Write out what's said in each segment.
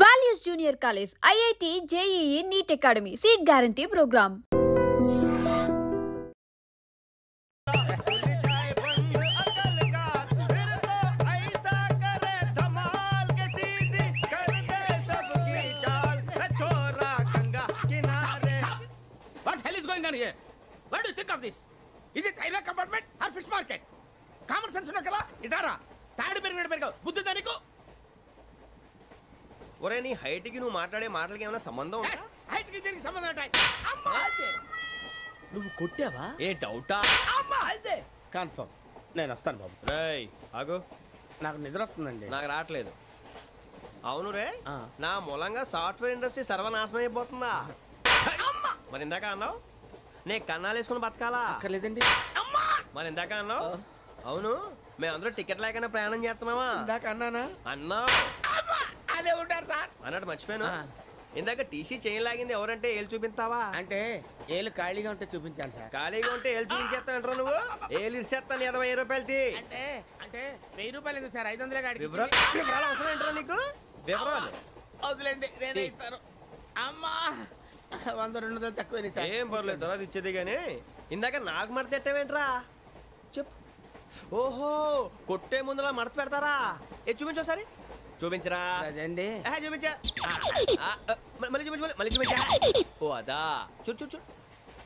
Values Junior College, IIT, JEE, NEET Academy, Seat Guarantee Program. What hell is going on here? What do you think of this? Is it railway compartment or fish market? Common sense ఉన్న కల ఇటారా తాడు పెరిగినట్టు బుద్ధి దానికి ఒరే నీ height కి నువ్వు మాట్లాడే మాటలకి ఏమైనా సంబంధం ఉందా? హైట్ కి దీనికి సంబంధం ఉంటాయి. అమ్మా అదే నువ్వు కొట్టావా? ఏ డౌటా? అమ్మా అదే కన్ఫర్మ్. నేను వస్తాను బాబు. రేయ్ ఆగు, నాకు నిద్ర వస్తుందండి. నాకు రావట్లేదు. అవును రే, నా మూలంగా సాఫ్ట్వేర్ ఇండస్ట్రీ సర్వనాశనం అయిపోతుందా? మరి ఇందాక అన్నావు నే కన్నాలు వేసుకుని బతకాలా? అక్కర్లేదండి. మరి ఇందాక అన్నావు అవును మేమందరూ టికెట్ లేకుండా ప్రయాణం చేస్తున్నావా? ఇందాక అన్నానా? అన్నావు. అదే ఉంటారు సార్ అన్నట్టు మర్చిపోయాను. ఇందాక టీసీ చైన్ లాగింది ఎవరంటే ఏళ్ళు చూపిస్తావా? అంటే ఏళ్ళు ఖాళీగా ఉంటే చూపించాను సార్. ఖాళీగా ఉంటే ఏళ్ళు చూపించేస్తావు నువ్వు? ఏళ్ళు ఇచ్చేస్తాను 20 రూపాయలది. అంటే అంటే 1000 రూపాయలు ఎందుకు సార్? 500 కాడికి వివరాలు అవసరం ఏంట్రా నీకు? వివరాలు వదిలేండి, నేనే ఇస్తాను. అమ్మా 100-200 తక్కువ సార్. ఏం పర్లేదు, తర్వాత ఇచ్చేది కానీ ఇందాక నాకు మడత పెట్టావేంట్రా? చెప్పు. ఓహో, కొట్టే ముందులా మడత పెడతారా? ఏ చూపించు ఒకసారి. చూపించరా? అదండి చూపించా. మళ్ళీ చూపించు, మళ్ళీ చూపించా. ఓ అదా, చూడు చూడు చూడు.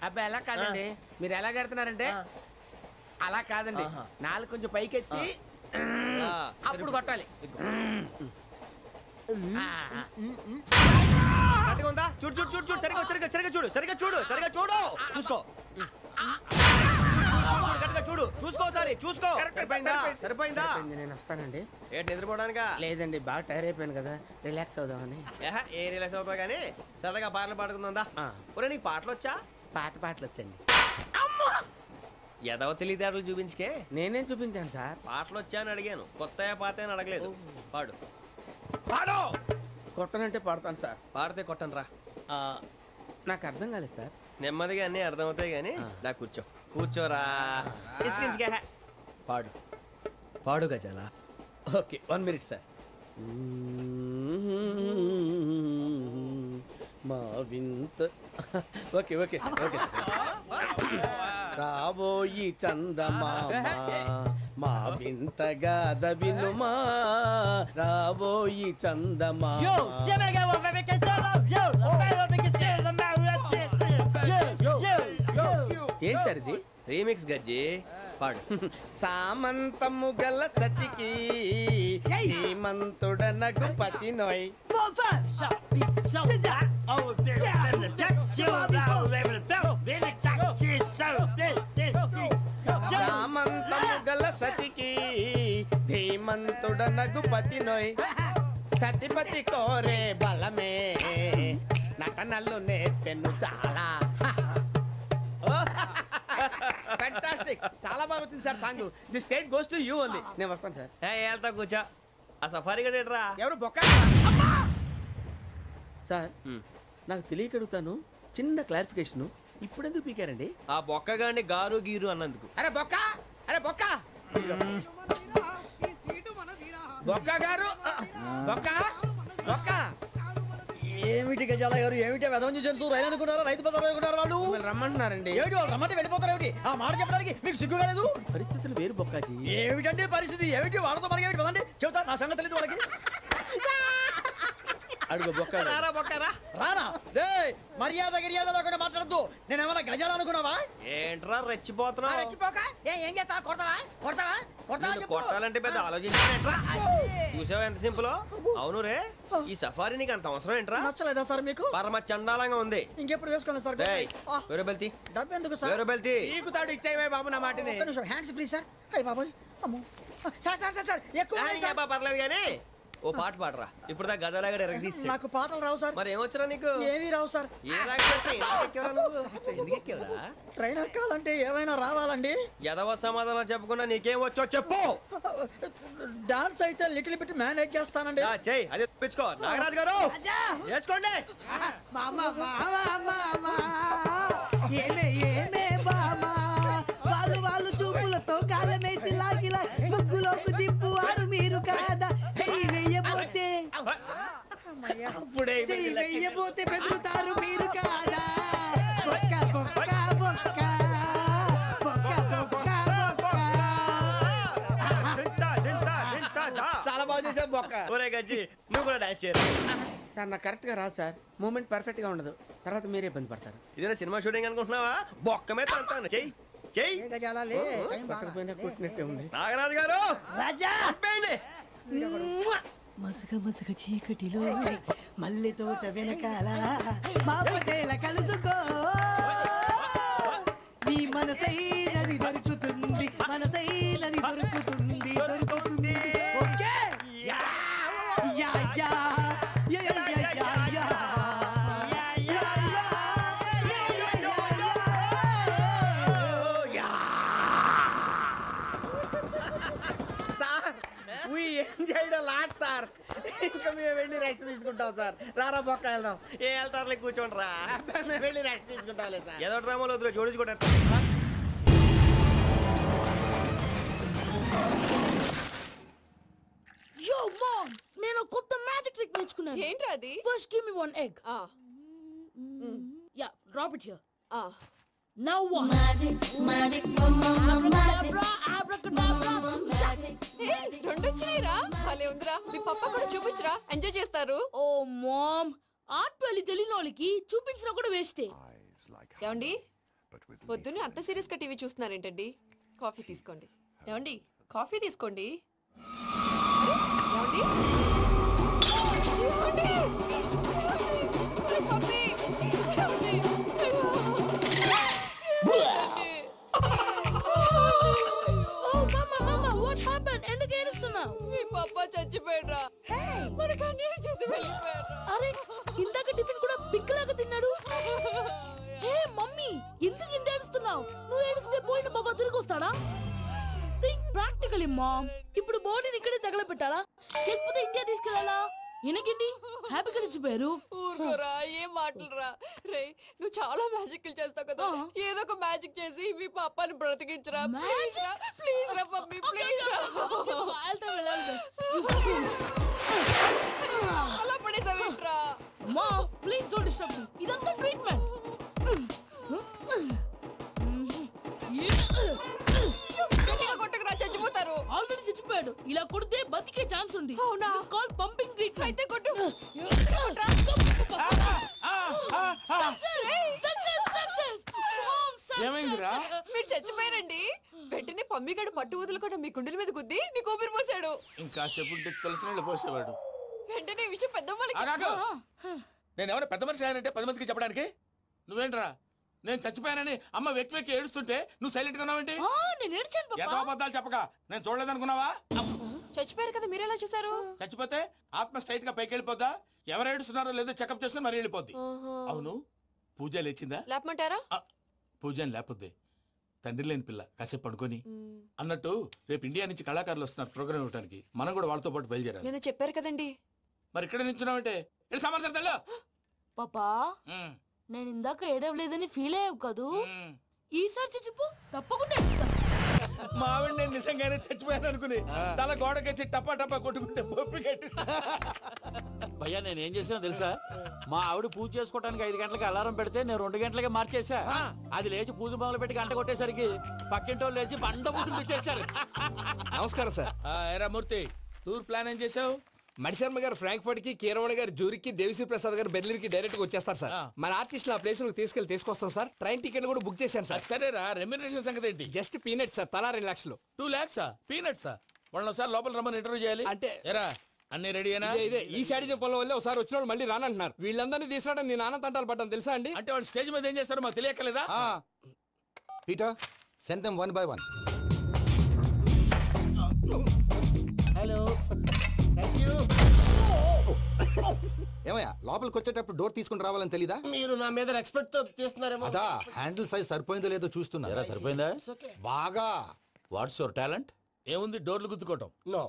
అబ్బాయి ఎలా కాదండి, మీరు ఎలా కడుతున్నారంటే అలా కాదండి. నాలుగు కొంచెం పైకెత్తి అప్పుడు కొట్టాలి. ఉందా? చూడు చూడు చూడు చూడు, సరిగా సరిగా సరిగా చూడు, సరిగా చూడు, సరిగా చూడు, చూసుకో. చూడు చూసుకో, సారి చూసుకో. సరిపోయిందా? సరిపోయిందా? నేను వస్తానండి. ఏంటి నిద్రపోవడానికా? లేదండి, బాగా టైర్ అయిపోయాను కదా, రిలాక్స్ అవుదామని. ఏ రిలాక్స్ అవుతావు కానీ సరదాగా పాటలు పాడుకుందా? ఒరే నీకు పాటలు వచ్చా? పాటలు వచ్చండి. ఎదవ తెలివితేటలు చూపించుకే. నేనేం చూపించాను సార్? పాటలు వచ్చా అని అడిగాను, కొత్త పాత అని అడగలేదు. పాడు పాడు. కొట్టనంటే పాడతాను సార్. పాడితే కొట్టను రా. నాకు అర్థం కాలేదు సార్. నెమ్మదిగా అన్నీ అర్థమవుతాయి కానీ దా కూర్చో. కూర్చోరా. పాడు పాడు గజాల. Okay, 1 minute sir. మా వింత okay okay sir, okay sir. రాబోయి చందమామ మా వింత గాథ వినుమా, రాబోయి చందమామ. ఏంటి సార్ ఇది? రీమిక్స్ గజ్జి. పాడు. సామంతము గల సతికి హేమంతుడనగు పతి నోయ్. సామంతము గల సతికి ధీమంతుడనగు పతి నోయ్. సతిపతి కోరే బలమే నటనలు నేర్పెను చాలా. ఫ్యాంటాస్టిక్, చాలా బాగా వచ్చింది sir song. The state goes to you only. నేను వస్తాను సార్. వెళ్తా కూర్చో. ఆ సఫారీ గడేట్రా? ఎవరు బొక్క సార్? నాకు తెలియక అడుగుతాను, చిన్న క్లారిఫికేషన్. ఇప్పుడు ఎందుకు పీకారండి? ఆ బొక్కగాండి గారు గీరు అన్నందుకు. అరే బొక్క, అరే బొక్క, బొక్క గారు, బొక్క బొక్క. ఏమిటి గజాల గారు, ఏమిటి వెదవం చూసాను? రైలు అనుకున్నారా? రైతు బజార్ అనుకున్నారు వాళ్ళు? రమ్మంటున్నారండి. ఏమిటి వాళ్ళు రమ్మంటే వెళ్ళిపోతారు? ఏమిటి ఆ మాట చెప్పడానికి మీకు సిగ్గు కాలేదు? పరిస్థితులు వేరు బొక్కాజీ. ఏమిటంటే పరిస్థితి? ఏమిటి వాళ్ళతో మనకి ఏమిటి పదండి చెబుతా, నా సంగతి తెలియదు వాళ్ళకి. అడుగు బొక్క. రారా బొక్కరా. రానా? రే మర్యాద గిర్యాద లేకుండా మాట్లాడద్దు. నేను ఏమన్నా గజాలు అనుకున్నావా? ఏంట్రా రెచ్చిపోతున్నావు? రెచ్చిపోక ఏం చేస్తావా? కొడతావా కొడతావా కొడతావా? కొట్టాలంటే పెద్ద ఆలోచించానేంట్రా? చూసావా ఎంత సింపుల్? అవును రే, ఈ సఫారీ నీకు అంత అవసరం ఏంట్రా? నచ్చలేదా సార్ మీకు? పరమ చండాలంగా ఉంది. ఇంకెప్పుడు వేసుకోండి సార్. వేరే బెల్తి. డబ్బు ఎందుకు సార్? వేరే బెల్తి. నీకు తాడు ఇచ్చాయి బాబు నా మాటని. Hands free sir. అయ్య బాబోయ్, అమ్మో సార్ సార్ సార్ ఎక్కువ పర్లేదు కానీ ఓ పాట పాడరా. ఇప్పుడు దా గదలాగడ ఎరగదీసి. నాకు పాటలు రావు సార్. మరి ఏమొచ్చరా నీకు? ఏమీ రావు సార్. ఏ రాకెవరా? ట్రైన్ ఎక్కాలంటే ఏమైనా రావాలండి. ఎదవ సమాధానం చెప్పకుండా నీకేం వచ్చో చెప్పు. డాన్స్ అయితే లిటిల్ బిట్ మేనేజ్ చేస్తానండి. చెయ్యి, అదే తెప్పించుకో. నాగరాజు గారు వేసుకోండి. వాళ్ళు చూపులతో కాలమేసి లాగిలా ముగ్గులోకి తిప్పువారు మీరు కాదా? వెయ్యబోతే అప్పుడే చెయ్యి వెయ్యబోతే బెదురుతారు మీరు కాదా బొక్క బొక్క బొక్క బొక్క బొక్క బొక్క చాలా బాగా చేసావు బొక్క. ఒరే గజ్జి నువ్వు కూడా డాన్స్ చేయరు. సార్ నాకు కరెక్ట్ గా రాదు సార్. మూమెంట్ పర్ఫెక్ట్ గా ఉండదు, తర్వాత మీరే ఇబ్బంది పడతారు. ఇదేనా సినిమా షూటింగ్ అనుకుంటున్నావా? బొక్క మీద అంటాను. చెయ్యి చెయ్యి. ఏ గజాలా లే, టైం బాగా. పట్టకపోయినా కొట్టినట్టే ఉంది. నాగరాజు గారు రాజా చంపేయండి. మసగ మసగ చీకటిలో మల్లె తోట వెనకాల మా పటేల కలుసుకో నీ మనసైనది దొరుకుతుంది మనసైనది దొరుకుతుంది దొరుకుతుంది okay yeah yeah yeah yeah yeah yeah yeah We enjoyed a lot, sir. ఇంకా మేము వెళ్ళి రెస్ట్ తీసుకుంటాం సార్. రారా బొక్క వెళ్దాం. ఏ వెళ్తారులే కూర్చోండి రా. మేము వెళ్ళి రెస్ట్ తీసుకుంటాంలే సార్. ఏదో డ్రామాలో వద్దు జోడించుకుంటా. Yo, mom! నేను కొత్త మ్యాజిక్ ట్రిక్ నేర్చుకున్నాను. ఏంట్రా అది? First give me one egg. Yeah, drop it here. Now what? Magic, magic, mama, magic, Abracadabra, abracadabra. magic. రెండు వచ్చినాయిరా. భలే ఉందిరా. మీ పప్ప కూడా చూపించరా, ఎంజాయ్ చేస్తారు. Oh, mom. ఆర్ట్ పెళ్లి తెలియని వాళ్ళకి చూపించినా కూడా వేస్టే. ఏమండి పొద్దున్నే అంత సీరియస్ గా టీవీ చూస్తున్నారేంటండి? కాఫీ తీసుకోండి. ఏమండి కాఫీ తీసుకోండి. ఏమండి? ఏమండి? ఏమండి? పప్పి! ఏమండి? Oh, mama, what happened? ఎందుకు ఏడుస్తున్నావు? మీ పప్ప చచ్చిపోయాడురా. మనకు అన్యాయం చేసి వెళ్ళిపోయాడురా. అరే, ఇందాక టిఫిన్ కూడా పిక్కలాగా తిన్నాడు. హే మమ్మీ, ఎందుకు ఇంత ఏడుస్తున్నావు? నువ్వు ఏడిస్తే పోయిన బాబా తిరిగి వస్తాడా? Think practically mom. ఇప్పుడు బాడీని ఇక్కడే తగలబెట్టాలా లేకపోతే ఇండియా తీసుకెళ్ళాలా? ఎనకండి హ్యాపీగా చచ్చిపోయారు. ఊరుకోరా, ఏం మాటలురా. రే నువ్వు చాలా మ్యాజిక్లు చేస్తావు కదా, ఏదో ఒక మ్యాజిక్ చేసి మీ పాపాని బ్రతికించరా. ప్లీజ్ రా మమ్మీ, ప్లీజ్ రా. అలా పడేసావేంట్రా? Mom please don't disturb me. ఇదంతా ట్రీట్మెంట్. గట్టిగా కొట్టకురా, చచ్చిపోతారు. ఆల్రెడీ చచ్చిపోయాడు. ఇలా కొడితే బతికే ఛాన్స్ ఉంది. అవునా? Call pumping treatment. అయితే కొట్టు. ఏమైందిరా? మీరు చచ్చిపోయారండి. వెంటనే పమ్మిగాడు మట్టు వదులుకుండా మీ గుండెల మీద గుద్ది మీకు ఊపిరి పోసాడు. ఇంకా చెప్పు తెలిసిన పోసేవాడు. వెంటనే ఈ విషయం పెద్ద నేను ఎవరైనా పెద్ద మనిషి ఆయనంటే 10 మందికి చెప్పడానికి. నువ్వేంట్రా నేను చచ్చిపోయానని అమ్మ వెక్కి వెక్కి ఏడుస్తుంటే నువ్వు సైలెంట్ గా ఉన్నావేంటి? నేను ఏడ్చాను ఎంతో పాపా. అబద్ధాలు చెప్పక నేను చూడలేదనుకున్నావా? చచ్చిపోయారు కదా, మీరెలా చూసారు? చచ్చిపోతే ఆత్మ స్ట్రైట్ గా పైకి వెళ్ళిపోద్దా? ఎవరు ఏడుస్తున్నారో లేదో చెకప్ చేసుకుని మరి వెళ్ళిపోద్ది. అవును, పూజ లేచిందా? లేపమంటారా? పూజ అని లేకపోద్ది. తండ్రి లేని పిల్ల కాసేపు పడుకొని. అన్నట్టు రేపు ఇండియా నుంచి కళాకారులు వస్తున్నారు ప్రోగ్రామ్ ఇవ్వడానికి. మనం కూడా వాళ్ళతో పాటు బయలుదేరాలి. నేను చెప్పారు కదండి. మరి ఇక్కడ నిల్చున్నావంటే సమర్థత. పాపా నేను ఇందాక ఏడవలేదని ఫీల్ అయ్యావు కదూ. ఈసారి చచ్చిపో, తప్పకుండా ఏడుస్తాను. మావిడ నేను నిజంగానే చచ్చిపోయాను అనుకుని తల గోడకొచ్చి టపా టపా కొట్టుకుంటే పొప్పి కట్టి. భయ్యా నేనేం చేసానో తెలుసా? మా ఆవిడ పూజ చేసుకోవడానికి 5 గంటలకి అలారం పెడితే నేను 2 గంటలకి మార్చేసా. అది లేచి పూజ మొదలు పెట్టి గంట కొట్టేసరికి పక్కింటోళ్ళు లేచి బండ పూజలు పెట్టేశారు. నమస్కారం సార్. ఏరా మూర్తి, టూర్ ప్లాన్ ఏం చేసావు? మణిశర్మ గారు ఫ్రాంక్ఫర్ట్ కి, కీరవాణి గారు జూరిక్ కి, దేవిశ్రీ ప్రసాద్ గారు బెర్లిన్ కి డైరెక్ట్ గా వచ్చేస్తారు సార్. మన ఆర్టిస్ట్ ఆ ప్లేస్ తీసుకొస్తాం సార్. ట్రైన్ టికెట్ కూడా బుక్ చేశాను సార్. సరేరా, రెమ్యూనరేషన్ సంగతి ఏంటి? జస్ట్ పీనట్ సార్, తలా 2 లక్షలు. 2 lakhs పీనట్సా? వాళ్ళని ఒకసారి లోపల రమ్మని ఇంటర్వ్యూ చేయాలి. అంటే ఎరా అన్ని రెడీ అయినా? ఇదే ఈ శాడిజం పొలం వల్లే ఒకసారి వచ్చిన వాళ్ళు మళ్ళీ రానంటున్నారు. వీళ్ళందరినీ తీసుకురావడం నేను నాన్న తంటాలు పడ్డాను తెలుసా అండి. అంటే వాళ్ళు స్టేజ్ మీద ఏం చేస్తారో మాకు తెలియక్కలేదా? Peter, send them one by one. Hello, thank you. ఏమయ్యా లోపలికి వచ్చేటప్పుడు డోర్ తీసుకుని రావాలని తెలీదా? మీరు నా మీద రెస్పెక్ట్ తో తీస్తున్నారేమో. అదా హ్యాండిల్ సైజ్ సరిపోయిందో లేదో చూస్తున్నా. సరిపోయిందా? బాగా. What's your talent? ఏముంది డోర్లు గుద్దుకోవటం. No,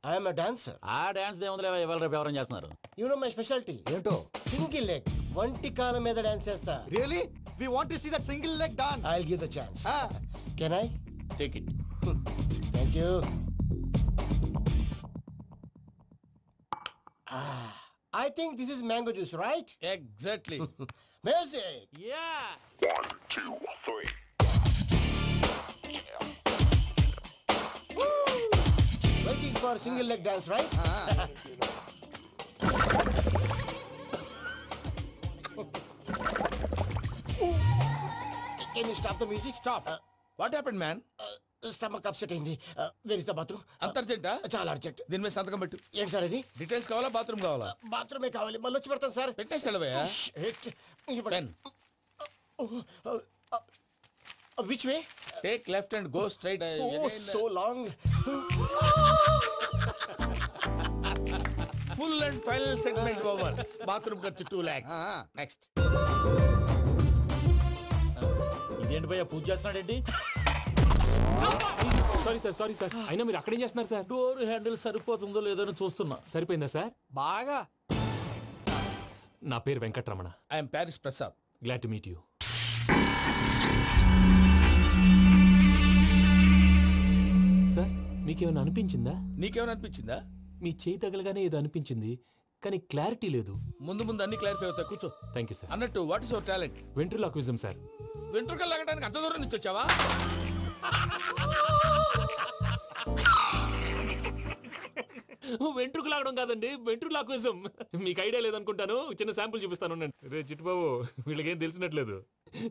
I am a dancer. ఆ డాన్స్ దేవుందిలే, ఇవాళ రేపు ఎవరైనా చేస్తున్నారు. You know my speciality. ఏంటో? సింగిల్ లెగ్, వంటి కాలం మీద డాన్స్ చేస్తా. Really? We want to see that single leg dance. I'll give the chance. Can I? Take it. Thank you. I think this is mango juice, right? Exactly. Music. Yeah. 1, 2, 3. Waiting for single leg dance, right? Can you stop the music? Stop. What happened, man? Stomach upset అయింది. Where is the bathroom? అంత అర్జెంటా? చాలా urgent. దీని మీద సంతకం పెట్టు. ఏంటి sir ఇది? Details కావాలా బాత్రూమ్ కావాలా? బాత్రూమే కావాలి. మళ్ళీ వచ్చి పెడతాను సార్. పెట్టేసి వెళ్ళవయ్యా. Pen. Which way? Take left and go straight. Oh, so long. Full and final segment over. Bathroom ఖర్చు 2 lakhs. Next. ఇదేంటి భయ్యా పూజ చేస్తున్నాడేంటి? సారీ సార్ అయినా మీరు అక్కడేం చేస్తున్నారు సార్? డోర్ హ్యాండిల్ సరిపోతుందో లేదో అని చూస్తున్నా. సరిపోయిందా సార్? బాగా. నా పేరు Venkatramana. I'm Paris Prasad. Glad to meet you. Sir మీకేమైనా అనిపించిందా? నీకేమైనా అనిపించిందా? మీ చేయి తగలగానే ఏదో అనిపించింది కానీ క్లారిటీ లేదు. ముందు అన్ని క్లారిఫై అవుతాయి. కూర్చో. Thank you sir. అన్నట్టు what is your talent? Ventriloquism sir. వెంట్రుకలు లాగడానికి అంత దూరం నుంచి వచ్చావా? వెంట్రుకు లాగడం కాదండి, వెంట్రులాక్విజం. మీకు ఐడియా లేదనుకుంటాను. చిన్న శాంపుల్ చూపిస్తాను. రే చిట్టుబాబు, వీళ్ళకేం తెలిసినట్లేదు.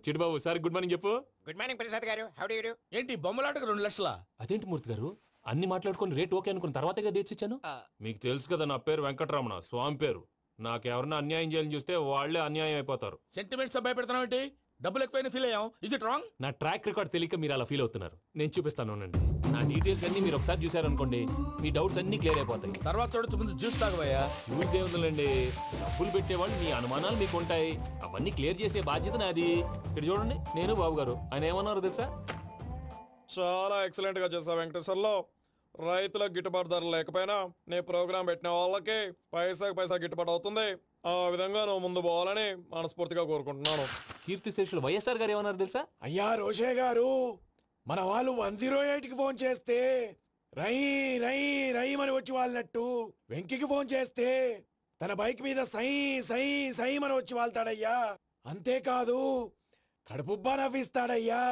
చిట్టుబాబు సార్ గుడ్ మార్నింగ్ చెప్పు. Good morning Prasad garu. How do you do? ఏంటి బొమ్మలాటకు 2 లక్షలా? అదేంటి మూర్తి గారు, అన్ని మాట్లాడుకుని రేట్ ఓకే అనుకున్న తర్వాతగా డేట్స్ ఇచ్చాను. మీకు తెలుసు కదా నా పేరు వెంకటరమణ, స్వామి పేరు. నాకెవరన్నా అన్యాయం చేయాలని చూస్తే వాళ్లే అన్యాయం అయిపోతారు. సెంటిమెంట్స్ తో భయపెడతావు ఏంటి? డబ్బులు ఎక్కువైనా ఫీల్ అయ్యాం. Is it wrong? నా ట్రాక్ రికార్డ్ తెలియక మీరు అలా ఫీల్ అవుతున్నారు. నేను చూపిస్తాను ఉండండి. నా డీటెయిల్స్ అన్ని మీరు ఒకసారి చూసారనుకోండి, మీ డౌట్స్ అన్ని క్లియర్ అయిపోతాయి. తర్వాత చూడొచ్చు, ముందు జ్యూస్ తాగవయ్యా. చూస్తే ఉందండి, డబ్బులు పెట్టేవాళ్ళు మీ అనుమానాలు మీకు ఉంటాయి. అవన్నీ క్లియర్ చేసే బాధ్యత నాది. ఇక్కడ చూడండి, నేను బాబు గారు. ఆయన ఏమన్నారు తెలుసా? చాలా ఎక్సలెంట్ గా చేసావు వెంకటేశ్వర్లో. రైతులకు గిట్టుబాటు ధర లేకపోయినా నీ ప్రోగ్రాం పెట్టిన వాళ్ళకి పైసాకి పైసా గిట్టుబాటు అవుతుంది. ఆ విధంగా నువ్వు ముందు పోవాలని మనస్ఫూర్తిగా కోరుకుంటున్నాను. కీర్తిశేషులు వైఎస్ఆర్ గారు ఏమన్నారు తెలుసా? అయ్యా రోషే గారు, మన వాళ్ళు 108కి ఫోన్ చేస్తే రై రై రై అని వచ్చి వాళ్ళనట్టు, వెంకికి ఫోన్ చేస్తే తన బైక్ మీద సై సై సై అని వచ్చి వాళ్తాడయ్యా. అంతేకాదు కడుపుబ్బా నవ్విస్తాడయ్యా.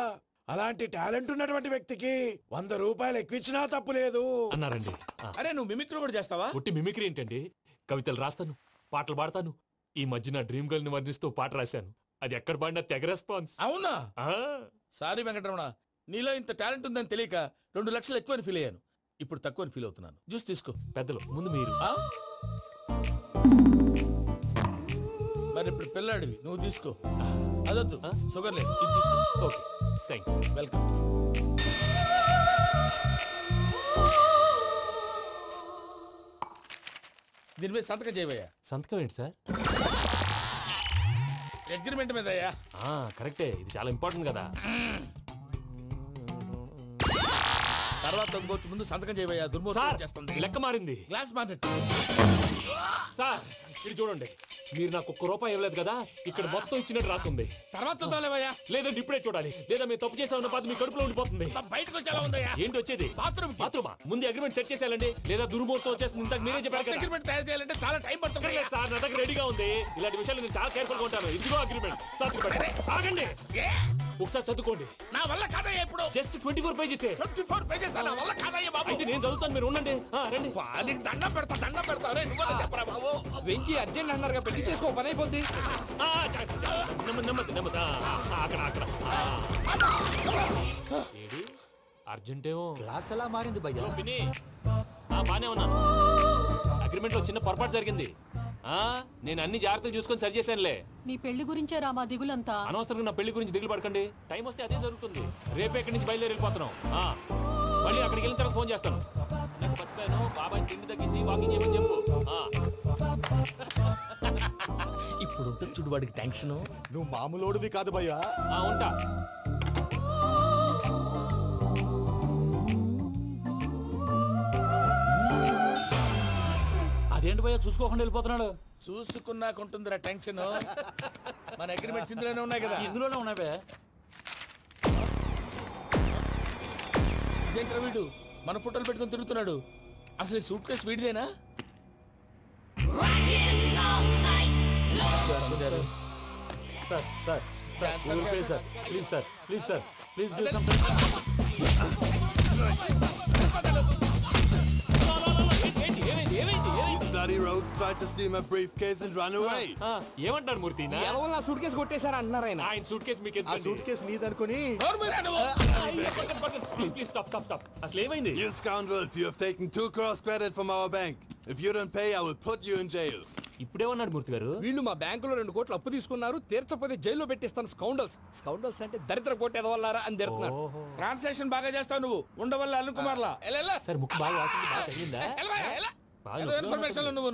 అలాంటి టాలెంట్ ఉన్నటువంటి వ్యక్తికి 100 రూపాయలు ఎక్కువిచ్చినా తప్పు లేదు అన్నారండి. అరే నువ్వు మిమిక్రీ కూడా చేస్తావా? పుట్టి మిమిక్రీ ఏంటండి? కవితలు రాస్తాను, పాటలు పాడతాను. ఈ మధ్య నా డ్రీమ్ గర్ల్ ని వర్ణిస్తూ పాట రాశాను. అది ఎక్కడ పాడినా తెగ రెస్పాన్స్. అవునా? సారీ వెంకటరమణ, నీలో ఇంత టాలెంట్ ఉందని తెలియక 2 లక్షలు ఎక్కువని ఫీల్ అయ్యాను. ఇప్పుడు తక్కువని ఫీల్ అవుతున్నాను. జ్యూస్ తీసుకో. పెద్దలు ముందు మీరు. మరి ఇప్పుడు పిల్లాడివి, నువ్వు తీసుకో. అదొద్దు, షుగర్ లేదు, ఇది తీసుకో. Okay thanks. వెల్కమ్. దీని మీద సంతకం చేయవయ్యా. సంతకం ఏంటి సార్? అగ్రిమెంట్ మీద అయ్యా. కరెక్టే, ఇది చాలా ఇంపార్టెంట్ కదా. తర్వాత ఇంకొచ్చి ముందు సంతకం చేయవయ్యా. దుర్మోహం చేస్తుంది. లెక్క మారింది. Glass market. సార్ ఇది చూడండి, మీరు నాకు 1 రూపాయి ఇవ్వలేదు కదా, ఇక్కడ మొత్తం ఇచ్చినట్టు రాస్తుంది. తర్వాత చూద్దాంలేవయ్యా. లేదంటే ఇప్పుడే చూడాలి, లేదా మేము తప్పు చేసామన్న బాధ మీ కడుపులో ఉండిపోతుంది. బయటకు వచ్చేలా ఉందయ్యా. ఏంటి వచ్చేది? బాత్రూమా? ముందు అగ్రిమెంట్ సెట్ చేసేయాలండి, లేదా దుర్మూర్తం వచ్చేస్తుంది. ఇంతకు మీరే చెప్పారు కదా. అగ్రిమెంట్ తయారు చేయాలంటే చాలా టైం పడుతుంది సార్. నా దగ్గర రెడీగా ఉంది. ఇలాంటి విషయాలు నేను చాలా కేర్ఫుల్ గా ఉంటాను. ఇదిగో అగ్రిమెంట్. ఆగండి, ఒకసారి చదువుకోండి. నా వల్ల కాదయ్యా. ఇప్పుడు జస్ట్ 24 పేజెస్. 24 పేజెస్ నా వల్ల కాదయ్యా బాబు. అయితే నేను చదువుతాను, మీరు ఉండండి. రండి. నీకు దండం పెడతా. నువ్వు చెప్పరా బాబు. వెంకీ అర్జెంట్ అన్నారుగా, పెళ్లి చేసుకో, పని అయిపోద్ది. నెమ్మది. అక్కడ ఏడు అర్జెంటేమో. క్లాస్ ఎలా మారింది భయ్యా? బానే ఉన్నాను. అగ్రిమెంట్ లో చిన్న పొరపాటు జరిగింది. నేను అన్ని జాగ్రత్తలు చూసుకొని సరి చేశానులే. నీ పెళ్లి గురించే రా మా దిగులంతా. అనవసరంగా నా పెళ్లి గురించి దిగులు పడకండి. టైం వస్తే అదే జరుగుతుంది. రేపే ఇక్కడి నుంచి బయలుదేరి వెళ్ళిపోతున్నాం. మళ్ళీ అక్కడికి వెళ్ళిన తర్వాత ఫోన్ చేస్తాను. నాకు మర్చిపోయాను, బాబాయ్ తిండి తగ్గించి వాకింగ్ చేయమని చెప్పు. ఇప్పుడు ఉంటుంది చూడు వాడికి టెన్షన్. నువ్వు మామూలోడివి కాదు భయ్యా. ఉంటా. అదేంటి భయ్యా చూసుకోకుండా వెళ్ళిపోతున్నాడు? చూసుకున్నాకుంటుందిరా టెన్షన్. మన అగ్రిమెంట్స్ ఇందులోనే ఉన్నాయి కదా. ఇందులోనే ఉన్నాయి. ఇదేంట్రా వీడు మన ఫోటోలు పెట్టుకొని తిరుగుతున్నాడు? అసలు సూట్ కేసు వీడిదేనా? Sir please sir please give some Bloody rogues tried to steal my briefcase and run away. ఏమంటారు మూర్తి ఎవరు నా సూట్ కేసు కొట్టేశారా అంటున్నారు ఆయన. ఆయన సూట్ కేసు మీకు ఆ సూట్ కేసు నీదనుకుని ప్లీజ్ స్టాప్ అసలు ఏమైంది? You scoundrels, you have taken 2 crores credit from our bank. If you don't pay, I will put you in jail. ఇప్పుడేమన్నాడు మూర్తి గారు? వీళ్ళు మా బ్యాంకులో 2 కోట్లు అప్పు తీసుకున్నారు, తీర్చకపోతే జైల్లో పెట్టిస్తాను. స్కౌండల్స్ అంటే దరిద్ర కోట ఎదవల్లారా అని తిడుతున్నారు. ట్రాన్సాక్షన్ బాగా చేస్తావు నువ్వు, ఉండవల్ల అరుణ్ కుమార్లా. సార్ ముక్కు బాగా వాసింది, బాగా తగిలిందా? ఇన్ఫర్మేషన్ నువ్వు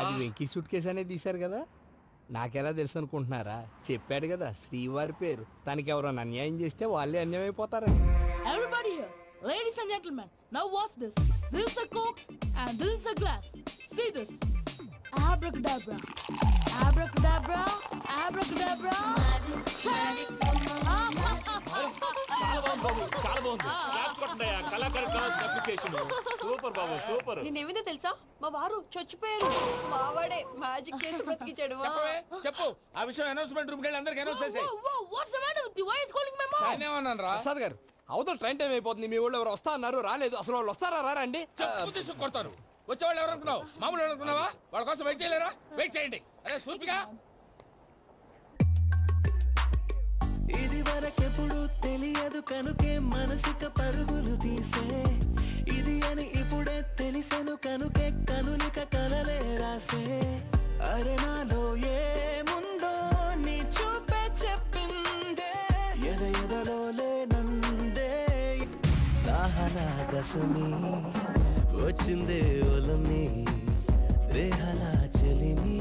అది వెంకీ సూట్ కేసు అనేది తీశారు కదా, నాకెలా తెలుసు అనుకుంటున్నారా? చెప్పాడు కదా శ్రీవారి పేరు. తనకి ఎవరైనా అన్యాయం చేస్తే వాళ్ళే అన్యాయం అయిపోతారని. Everybody here, ladies and gentlemen, now watch this. This is a coke and this is a glass. See this. Abracadabra. Abracadabra. Abracadabra. Shake. చాలా బాగుంది బాబు, చాలా బాగుంది. క్లాప్స్ కొట్టండియా, కళాకారు క్లాస్ అప్రిసియేషన్. సూపర్ బాబు, సూపర్. నేనేమిందో తెలుసా, మా వారు చచ్చిపోయారు, మావాడే మ్యాజిక్ చేసి బ్రతికించాడు. చెప్పు ఆ విషయం అనౌన్స్మెంట్ రూమ్ కెళ్ళి అందరికి అనౌన్స్ చేసేయ్. What's the matter with you? Why is calling my mom? నేనేమన్నాను రా ప్రసాద్ గారు, అవతల ట్రైన్ టైం అయిపోతుంది. మీ వాళ్ళు ఎవరు వస్తా అన్నారు, రాలేదు. అసలు వాళ్ళు వస్తారా రారా అండి? తీసుకు కొడతారు. వచ్చేవాళ్ళు ఎవరు అనుకున్నావు? మామూలు ఎవరు అనుకున్నావా? వాళ్ళ కోసం వెయిట్ చేయలేరా? వెయిట్ చేయండి. అరే సూపిగా ఇది వరకెప్పుడు తెలియదు కనుకే మనసుక పరుగులు తీసే, ఇది అని ఇప్పుడే తెలిసెను కనుకే కనులిక కలలే రాసే. అరే నాలో ఏముందో నీ చూపే చెప్పిందే, ఎదలో లేనందే. దాహనా దశమి వచ్చిందే ఒలమి, రేహలా చెలిమి.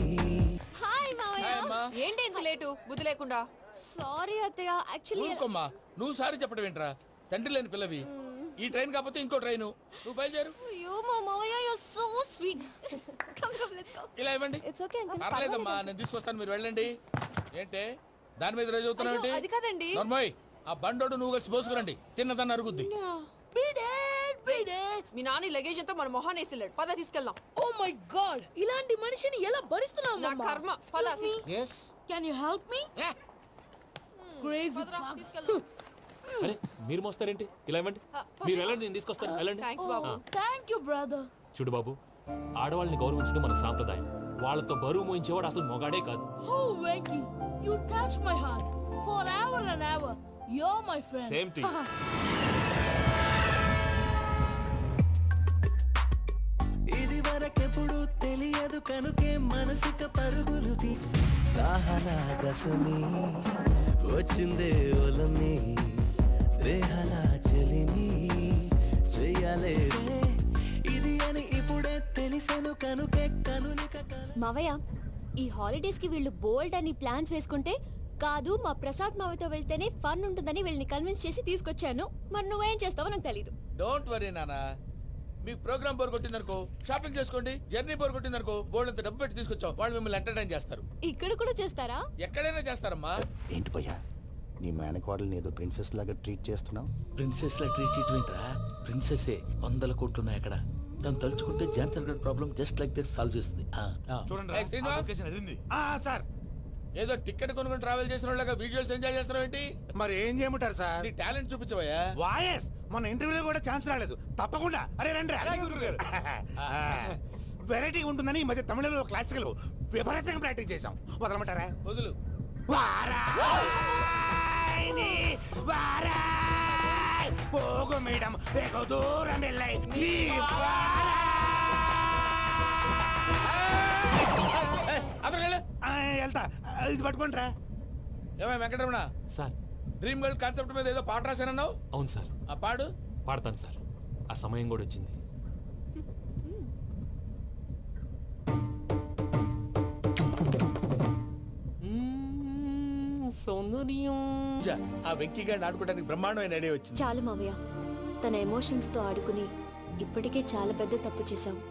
హాయ్ మావయ్య. ఏంటి ఇంత లేటు, బుద్ధి లేకుండా? సారీ అత్తయ్య, యాక్చువల్లీ ఊరుకోమ్మా, నువ్వు సారీ చెప్పడం ఏంట్రా? తండ్రి లేని పిల్లవి. ఈ ట్రైన్ కాకపోతే ఇంకో ట్రైన్, నువ్వు బయలుదేరు. అయ్యో మా మావయ్య, you are so sweet. Come let's go. ఇలా ఇవ్వండి. It's okay uncle. పర్లేదమ్మా, నేను తీసుకొస్తాను, మీరు వెళ్ళండి. ఏంటే దాని మీద రోజు అవుతున్నావు? అది కాదండి. నర్మోయ్, ఆ బండోడు నువ్వు కలిసి పోసుకురండి, తిన్నదాన్ని అరుగుద్ది. మీ నాని లగేజ్ అంతా మన మొహాన్ వేసిల్లాడు, పద తీసుకెళ్దాం. ఓ మై గాడ్, ఇలాంటి మనిషిని ఎలా భరిస్తున్నావు? నా కర్మ. పద. Can you help me? Crazy. తీసుకెళ్దాం. అరే మీరు మోస్తారేంటి? ఇలా ఇవ్వండి, మీరు వెళ్ళండి, నేను తీసుకొస్తాను. వెళ్ళండి. Thank you brother. చూడు బాబు, ఆడవాళ్ళని గౌరవించడం మన సాంప్రదాయం. వాళ్ళతో బరువు మోయించేవాడు అసలు మొగాడే కాదు. Oh Venki, you touch my heart forever and ever. You're my friend. Same to you. ఇది వరకెప్పుడు తెలియదు కనుకే మనసుక పరుగులు తీ. దాహనా దశమి వచ్చిందే ఒలమి, రేహలా చెలిమి చెయ్యాలే. ఇది అని ఇప్పుడే తెలిసెను కనుకే కనులిక. మావయ్య, ఈ హాలిడేస్ కి వీళ్ళు బోల్డ్ అని ప్లాన్స్ వేసుకుంటే కాదు, మా ప్రసాద్ మావయ్యతో వెళ్తేనే ఫన్ ఉంటుందని వీళ్ళని కన్విన్స్ చేసి తీసుకొచ్చాను. మరి నువ్వేం చేస్తావో నాకు తెలీదు. డోంట్ వరీ నానా, మీకు ప్రోగ్రామ్ బోర్ కొట్టిందనుకో షాపింగ్ చేసుకోండి, జర్నీ బోర్ కొట్టిందనుకో బోర్డు అంత డబ్బు పెట్టి తీసుకొచ్చాం, వాళ్ళు మిమ్మల్ని ఎంటర్టైన్ చేస్తారు. ఇక్కడ కూడా చేస్తారా? ఎక్కడైనా చేస్తారమ్మా. ఏంటి భయ్యా, నీ మేనకోడల్ని ఏదో ప్రిన్సెస్ లాగా ట్రీట్ చేస్తున్నావు? ప్రిన్సెస్ లా ట్రీట్ చేయటమేంట్రా? ప్రిన్సెసే 100 కోట్లు ఉన్నాయి అక్కడ. తను తలుచుకుంటే జాన్సన్ గడ్ problem just like this solve చేస్తుంది. చూడండి సార్, ఏదో టికెట్ కొనుక్కొని ట్రావెల్ చేసిన వాళ్ళగా విజువల్స్ ఎంజాయ్ చేస్తున్నావు ఏంటి? మరి ఏం చేయమంటారు సార్? నీ టాలెంట్ చూపించవయ్యా. వాయస్ మన ఇంటర్వ్యూలో కూడా ఛాన్స్ రాలేదు. తప్పకుండా అరే రండి. వెరైటీ ఉంటుందని ఈ మధ్య తమిళంలో క్లాసికల్ విపరీతంగా ప్రాక్టీస్ చేసాం. వదలమంటారా? వదులు. పోగు మేడం వెగు దూరం వెళ్ళై వెళ్తా. ఇది పట్టుకుంటారా? ఏమై Venkataramana sir, dream girl concept మీద ఏదో పాట రాశానన్నావు? అవును సార్. ఆ పాడు. పాడతాను సార్, ఆ సమయం కూడా వచ్చింది. సౌందర్యం. ఆ వెంకీ గారిని ఆడుకోవడానికి బ్రహ్మాండమైన ఐడియా వచ్చింది. చాలు మావయ్య, తన ఎమోషన్స్ తో ఆడుకుని ఇప్పటికే చాలా పెద్ద తప్పు చేశావు.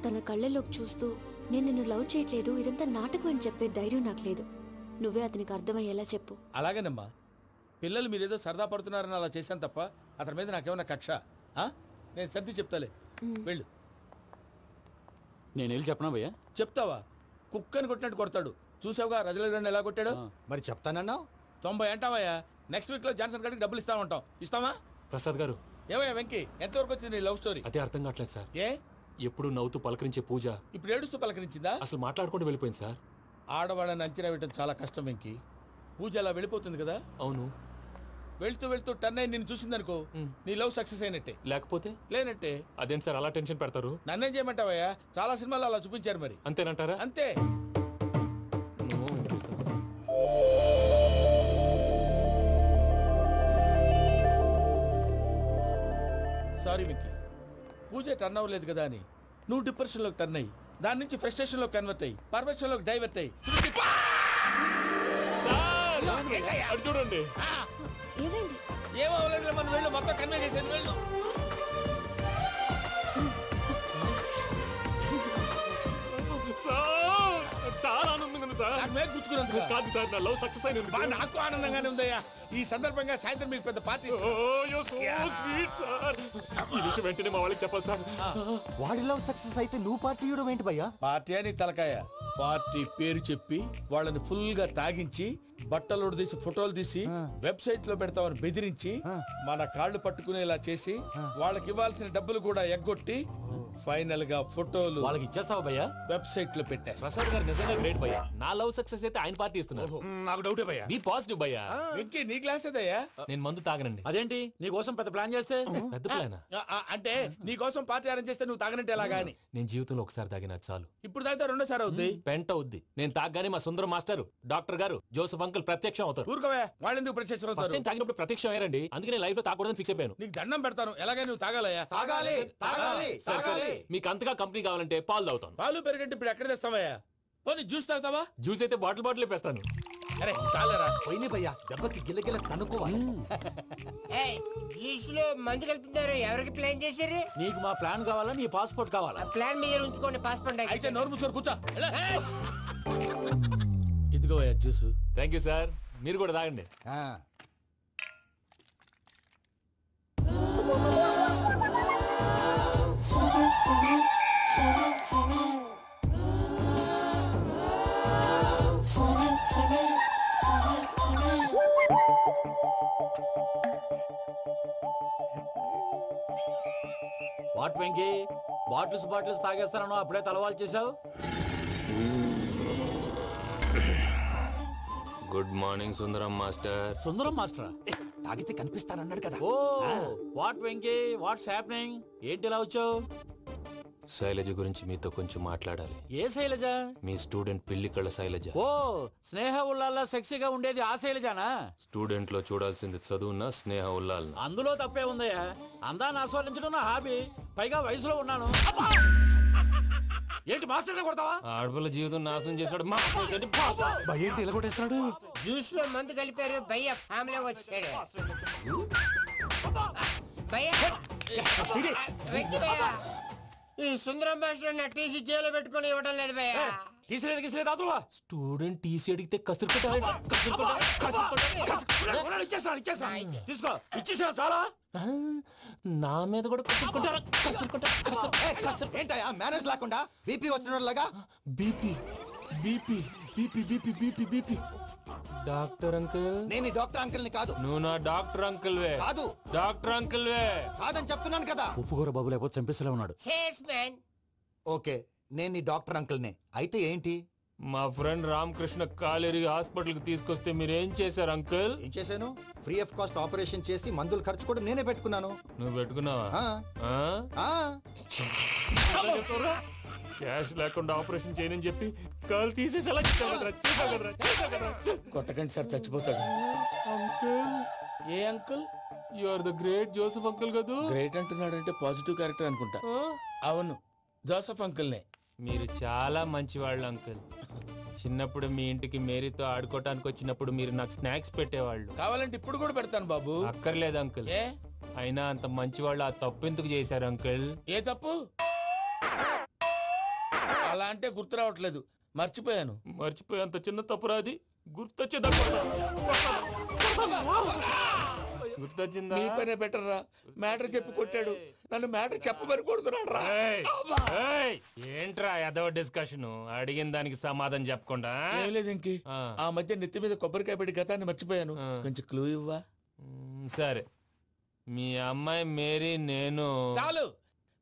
తన కళ్ళలోకి చూస్తూ నేను నిన్ను లవ్ చేయట్లేదు, ఇదంతా నాటకం అని చెప్పే ధైర్యం నాకు లేదు. నువ్వే అతనికి అర్థమయ్యేలా చెప్పు. అలాగేనమ్మా, పిల్లలు మీరేదో సరదా పడుతున్నారని అలా చేశాను తప్ప అతని మీద నాకేమన్నా కక్ష? నేను సర్ది చెప్తాలే, వెళ్ళు. నేను వెళ్ళి చెప్పనా భయ్యా? చెప్తావా? కుక్కని కొట్టినట్టు కొడతాడు. చూసావుగా రజలగడ్డ ఎలా కొట్టాడు? మరి చెప్తానన్నా 90 అంటావయ్యా. నెక్స్ట్ వీక్ లో జాన్సన్ గారికి డబ్బులు ఇస్తామంటాం. ఇస్తావా? ప్రసాద్ గారు ఏమయ్యా వెంకీ, ఎంతవరకు వచ్చింది లవ్ స్టోరీ? అదే అర్థం కావట్లేదు సార్. ఏ ఎప్పుడు నవ్వుతూ పలకరించే పూజ ఇప్పుడు ఏడుస్తూ పలకరించిందా? అసలు మాట్లాడుకుంటూ వెళ్ళిపోయింది సార్. ఆడవాళ్ళని అంచనా వేయడం చాలా కష్టం వెంకీ. పూజ అలా వెళ్ళిపోతుంది కదా. అవును. వెళ్తూ వెళ్తూ టర్న్ అయి నిన్ను చూసిందనుకో, నీ లవ్ సక్సెస్ అయినట్టే. లేకపోతే లేనట్టే. అదేం సార్ అలా టెన్షన్ పెడతారు? నన్నేం చేయమంటావయ్యా? చాలా సినిమాలు అలా చూపించారు మరి. అంతేనంటారా? అంతే. సారీ వెంకీ, పూజ టర్న్ అవ్వలేదు కదా అని నువ్వు డిప్రెషన్ లోకి టర్న్ అయ్యి, దాని నుంచి ఫ్రస్ట్రేషన్ లో కన్వర్ట్ అయ్యి, పర్వర్షన్ లోకి డైవర్ట్ అయ్యి. చూడండి ఏమో అవ్వలేదు, మనం వెళ్ళు, మొత్తం కన్వే చేసేది వెళ్ళు. చాలా ఆనందంగా ఉంది సార్. నాకు మీద గుచ్చుకున్నందుకు కాదు సార్, నా లవ్ సక్సెస్ అయినందుకు. నాకు ఆనందంగానే ఉందయ్యా. ఈ సందర్భంగా సాయంత్రం మీకు పెద్ద పార్టీ. Sweet sir. ఈ విషయం వెంటనే మా వాళ్ళకి చెప్పాలి సార్. వాడి లవ్ సక్సెస్ అయితే నువ్వు పార్టీ ఇవ్వడం ఏంటి భయ్యా? పార్టీ అని తలకాయ. పార్టీ పేరు చెప్పి వాళ్ళని ఫుల్ గా తాగించి, బట్టలు తీసి ఫోటోలు తీసి వెబ్సైట్ లో పెడతామని బెదిరించి, మన కాళ్ళు పట్టుకునేలా చేసి, వాళ్ళకి ఇవ్వాల్సిన డబ్బులు కూడా ఎగ్గొట్టి, ఫైనల్ గా ఫోటోలు వాళ్ళకి ఇచ్చేస్తావా భయ్యా? వెబ్సైట్ లో పెట్టేస్తా. ప్రసాద్ గారు నిజంగా గ్రేట్ భయ్యా. నా లవ్ సక్సెస్ అయితే ఆయన పార్టీ ఇస్తున్నారు. నాకు డౌటే భయ్యా. బీ పాజిటివ్ భయ్యా. వెంకీ నీ గ్లాస్ ఏదయ్యా? నేను మందు తాగనండి. అదేంటి నీ కోసం పెద్ద ప్లాన్ చేస్తే? పెద్ద ప్లాన్ అంటే నీ కోసం పార్టీ అరేంజ్ చేస్తే నువ్వు తాగనంటే ఎలాగా అని. నేను జీవితంలో ఒకసారి తాగినా చాలు. ఇప్పుడు తాగితే రెండోసారి అవుద్ది. పెంట అవుద్ది. నేను తాగగానే మా సుందరం మాస్టర్, డాక్టర్ గారు, జోసెఫ్ అంకుల్ ప్రత్యక్షం అవుతారు. ఊరుకోవే, వాళ్ళు ఎందుకు ప్రత్యక్షం ఫస్ట్ అవుతారు? టైం తాగినప్పుడు ప్రత్యక్షం అయ్యారండి. అందుకే నేను లైఫ్ లో తాగకూడదని ఫిక్స్ అయిపోయాను. నీకు దండం పెడతాను, ఎలాగే నువ్వు తాగాలయ్యా. తాగాలి తాగాలి సరే, సరే. మీకు అంతగా కంపెనీ కావాలంటే పాలు తాగుతాను. పాలు పెరిగంటే ఇప్పుడు ఎక్కడ తెస్తావయ్యా? పోనీ జ్యూస్ తాగుతావా? జ్యూస్ అయితే బాటిల్ వేస్తాను. అరే చాలరా. పోయిన భయ్యా, దెబ్బకి గిల్లగిల్ల తనుకోవాలి. జ్యూస్ లో మందు కలుపుతున్నారు. ఎవరికి ప్లాన్ చేశారు? నీకు మా ప్లాన్ కావాలా, నీ పాస్పోర్ట్ కావాలా? ప్లాన్ మీద ఉంచుకోండి, పాస్పోర్ట్ అయితే నోరు మూసుకొని కూర్చో. ఇదిగో జ్యూస్. Thank you sir. మీరు కూడా తాగండి. వాట్ వెంకీ, బాటిల్స్ తాగేస్తానో అప్పుడే తలవాలు చేసావు. Good morning Sundaram master. Sundaram మాస్టరా? తాగితే కనిపిస్తానన్నాడు కదా. Oh what Venky, what's happening? ఏంటి ఇలా వచ్చావు? శైలజ గురించి మీతో కొంచెం మాట్లాడాలి. ఏ శైలజ? మీ స్టూడెంట్ పిల్లి కళ్ళ శైలజ. ఓ స్నేహ ఉల్లాల్లో సెక్సీగా ఉండేది ఆ శైలజానా? స్టూడెంట్ లో చూడాల్సింది చదువున్న స్నేహ ఉల్లాల్. అందులో తప్పే ఉందయ్యా. అందాన్ని ఆస్వాదించడం నా హాబీ. పైగా వయసులో ఉన్నాను. ఏంటి మాస్టర్ కొడతావా? ఆడపిల్ల జీవితం నాశనం చేశాడు. ఏంటి ఇలా కొట్టేస్తున్నాడు? జ్యూస్ లో మందు కలిపారు. భయ్య ఫ్యామిలీ వచ్చాడు. ఈ సుందరం భాష నా టీసీ జైలు పెట్టుకుని ఇవ్వడం లేదు భయ్య. స్టూడెంట్ టీసీ అడిగితే తీసుకో, ఇచ్చేసా చాలా. నా మీద కూడా ఏంటయ్యా మేనేజ్ లేకుండా బీపీ వచ్చినలాగా? BP BP BP BP BP BP. Doctor uncle. నేను డాక్టర్ అంకుల్ ని కాదు. నువ్వు నా డాక్టర్ అంకుల్ వే. కాదు డాక్టర్ అంకుల్ వే. కాదని చెప్తున్నాను కదా. ఉప్పుకూర బాబు లేకపోతే చంపేసేలా ఉన్నాడు. ఓకే, నేను నీ డాక్టర్ అంకుల్ నే. అయితే ఏంటి? మా ఫ్రెండ్ రామకృష్ణ కాలేరికి హాస్పిటల్ కి తీసుకొస్తే మీరు ఏం చేశారు అంకుల్? ఏం చేశాను? ఫ్రీ ఆఫ్ కాస్ట్ ఆపరేషన్ చేసి మందులు ఖర్చు కూడా నేనే పెట్టుకున్నాను. నువ్వు పెట్టుకున్నావా? క్యాష్ లేకుండా ఆపరేషన్ చేయనని చెప్పి కాలు తీసేసి ఎలా కొట్టకండి సార్, చచ్చిపోతాడు. అంకుల్. ఏ uncle? You are the great Joseph uncle కదా. గ్రేట్ అంటున్నాడు అంటే పాజిటివ్ క్యారెక్టర్ అనుకుంటా. అవును, జోసెఫ్ అంకుల్నే. మీరు చాలా మంచివాళ్ళు అంకుల్. చిన్నప్పుడు మీ ఇంటికి మేరీతో ఆడుకోవటానికి వచ్చినప్పుడు మీరు నాకు స్నాక్స్ పెట్టేవాళ్ళు. కావాలంటే ఇప్పుడు కూడా పెడతాను బాబు. అక్కర్లేదు అంకుల్. అయినా అంత మంచివాళ్ళు ఆ తప్పు ఎందుకు చేశారు అంకుల్? ఏ తప్పు? అలా అంటే గుర్తు రావట్లేదు, మర్చిపోయాను. మర్చిపోయేంత చిన్న తప్పురాది గుర్తొచ్చేదా? గుర్తొచ్చిందా? నీ పనే బెటర్ రా. మ్యాటర్ చెప్పి కొట్టాడు, నన్ను మ్యాటర్ చెప్పమని కొడుతున్నాడు రా. ఏంట్రా ఎదవ డిస్కషన్? అడిగిన దానికి సమాధానం చెప్పకుండా ఏం లేదు ఇంకి. ఆ మధ్య నెత్తి మీద కొబ్బరికాయ పెట్టి గతాన్ని మర్చిపోయాను, కొంచెం క్లూ ఇవ్వా? సరే, మీ అమ్మాయి మేరీ నేను చాలు.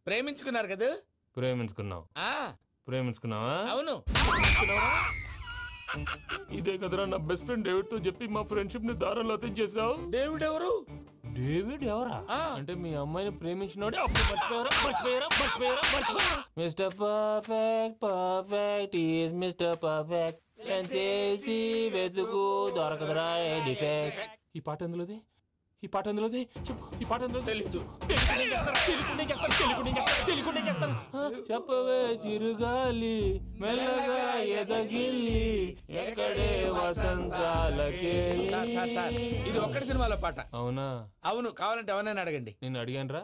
ప్రేమించుకున్నారు కదా? ప్రేమించుకున్నావు. ప్రేమించుకున్నావా? అవును. ఇదే కదరా నా బెస్ట్ ఫ్రెండ్ డేవిడ్ తో చెప్పి మా ఫ్రెండ్షిప్ ని దారంలో తెచ్చేసావు. డేవిడ్ ఎవరు? డేవిడ్ ఎవరా? అంటే మీ అమ్మాయిని ప్రేమించినోడే. Mister perfect, perfect is mister perfect. చేసి వెతుకు దొరకదురా డిఫెక్ట్. ఈ పాట ఎందులోది? ఈ పాట ఎందులోది? చెప్పు. ఈ పాట ఎందులో? తెలీదు. చెప్పవే చిరుగాలి మెల్లగా ఎదగిల్లి ఎక్కడే వసంతాలకే. ఇది ఒక్కటి సినిమాలో పాట. అవునా? అవును. కావాలంటే ఎవరైనా అడగండి. నేను అడిగాను రా.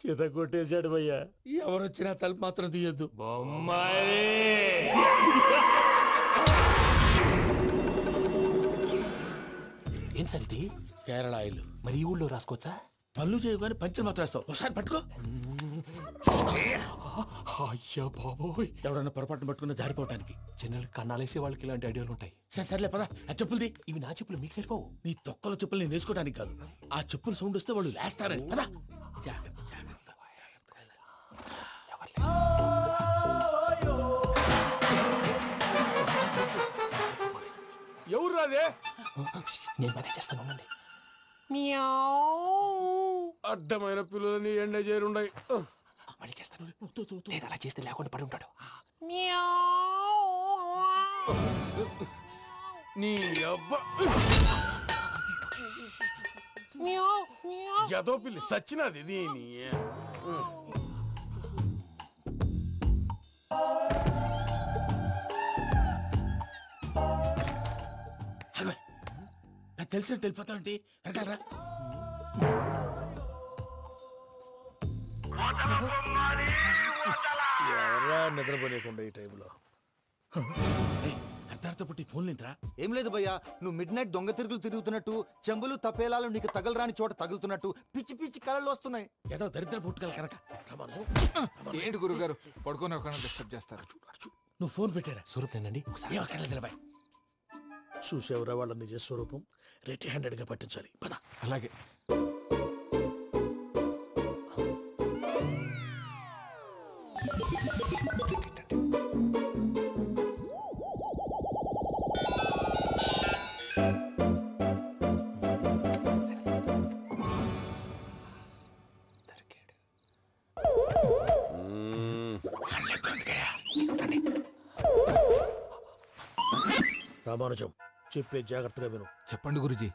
చేత కొట్టేశాడు భయ్యా. ఎవరు వచ్చినా తలుపు మాత్రం తీయద్దు. ఏం సార్ ఇది? కేరళ ఆయిల్. మరి ఈ ఊళ్ళో రాసుకోవచ్చా? పనులు చేయగానే పంచర్ మాత్రం వేస్తావు. ఒకసారి పట్టుకో. అయ్యా బాబోయ్, ఎవడన్నా పొరపాటును పట్టుకున్న జారిపోవటానికి. జనరల్ కన్నాలేసే వాళ్ళకి ఇలాంటి ఐడియాలు ఉంటాయి. సర్లే పదా. ఆ చెప్పులది. ఇవి నా చెప్పులు, మీకు సరిపోవు. నీ తొక్కల చెప్పులు నేను వేసుకోవడానికి కాదు, ఆ చెప్పులు సౌండ్ వస్తే వాళ్ళు లేస్తారని. పదా. ఎవరు రాదే? నేను పనే చేస్తాను. అడ్డమైన పిల్లలని ఎండ చేరుండయి. మళ్ళీ చేస్తాను. నేను అలా చేస్తే లేకుండా పడి ఉంటాడు. నీ అబ్బా ఎదో పిల్లి సచ్చినది దీని. తెలిసినట్టు వెళ్ళిపోతా ఉంటే వెనకాలరా. ఎవరా నిద్రపోలేకుండా ఈ టైంలో? అర్ధార్థ పుట్టి ఫోన్ లేంట్రా. ఏం లేదు భయ్యా, నువ్వు మిడ్ నైట్ దొంగ తిరుగులు తిరుగుతున్నట్టు, చెంబులు తపేలాలు నీకు తగలరాని చోట తగులుతున్నట్టు పిచ్చి పిచ్చి కళలు వస్తున్నాయి. ఏదో దరిద్ర పుట్టుకల కనుక. ఏంటి గురుగారు పడుకొని ఒక డిస్టర్బ్ చేస్తారు? నువ్వు ఫోన్ పెట్టారా? స్వరూప్ నేనండి. నిలబాయ్. చూసేవరా వాళ్ళ నిజ స్వరూపం. రెడీ హ్యాండెడ్ గా పట్టించాలి. పద. అలాగే. రామానుజం, చెప్పే జాగ్రత్తగా విను. చెప్పండి గురుజీ.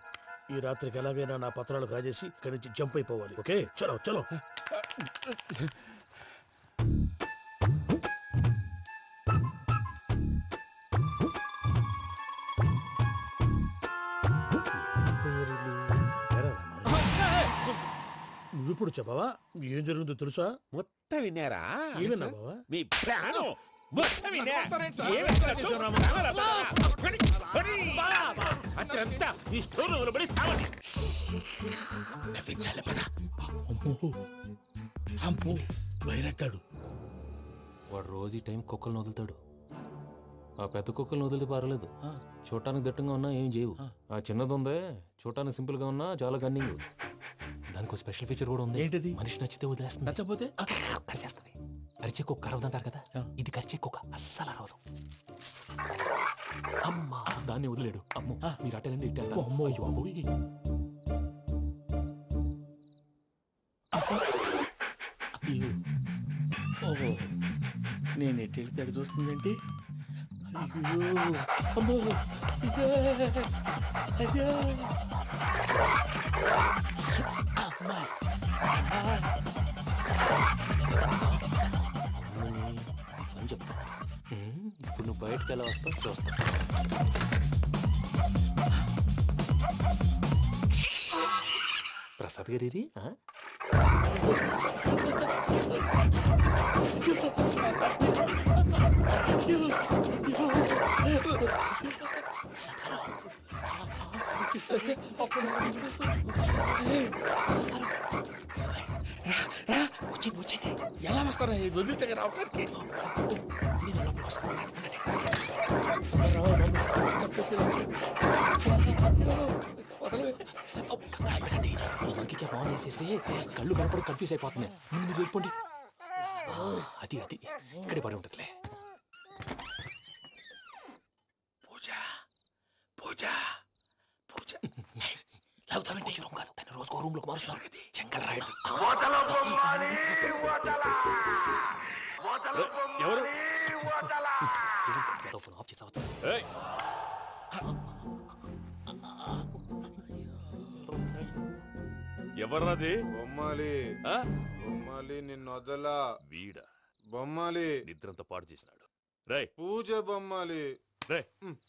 ఈ రాత్రికి ఎలాగైనా నా పత్రాలు కాజేసి ఇక్కడి నుంచి జంప్ అయిపోవాలి. ఓకే, చలో చలో. నువ్విప్పుడు చెప్పవా ఏం జరుగుతుందో తెలుసా? మొత్తం విన్నారా? ఏమన్నా బావా? మీ ప్రాణం అత్రంతా ఈ స్టోర్ రూమ్ లో పడి సావండి. నవ్వించాలి. పద. అమ్మో వైరక్కాడు. వాడు రోజు ఈ టైం కుక్కలను వదులుతాడు. ఆ పెద్ద కుక్కలను వదిలితే పర్లేదు, చూడటానికి దట్టంగా ఉన్నా ఏం చేయవు. ఆ చిన్నది ఉందే, చూడటానికి సింపుల్ గా ఉన్నా చాలా కన్నింగ్. దానికి ఒక స్పెషల్ ఫీచర్ కూడా ఉంది. ఏంటిది? మనిషి నచ్చితే వదిలేస్తుంది, నచ్చపోతే కరిచేస్తుంది. అరిచే కుక్క అరవదంటారు కదా, ఇది కరిచే కుక్క అస్సలు అరవదు. అమ్మా, దాన్ని వదిలేడు. అమ్మో, మీరు అటెండి ఇట్టే. ఓహో, నేను ఎటు వెళ్తే అడు చూస్తుందంటే. అయ్యో అమ్మో, ఇదే అదే అమ్మా. అని చెప్తా. ఇప్పుడు నువ్వు బయటకు ఎలా వస్తావు చూస్తా. ప్రసాద్ గారి ఎలా వస్తారా వదిలితే రావడానికి? ఫోన్ వేసేస్తే కళ్ళు కనపడి కన్ఫ్యూజ్ అయిపోతుంది. మీరు వెళ్ళిపోండి. అది అది ఇక్కడే పడి ఉంటుందిలే. పూజ పూజ పూజ లాగుతామంటే రూమ్ కాదు, తన రోజుకో రూమ్ లోకి మారుస్తున్నారు కదా. శంకర్ రాయుడు ఎవరు? ఫోన్ ఆఫ్ చేసావచ్చు. ఎవర్రాది? బొమ్మాలి బొమ్మాలి నిన్ను వదలా. వీడ బొమ్మాలి నిద్రంతా పాడు చేసినాడు. రే పూజ బొమ్మాలి. రే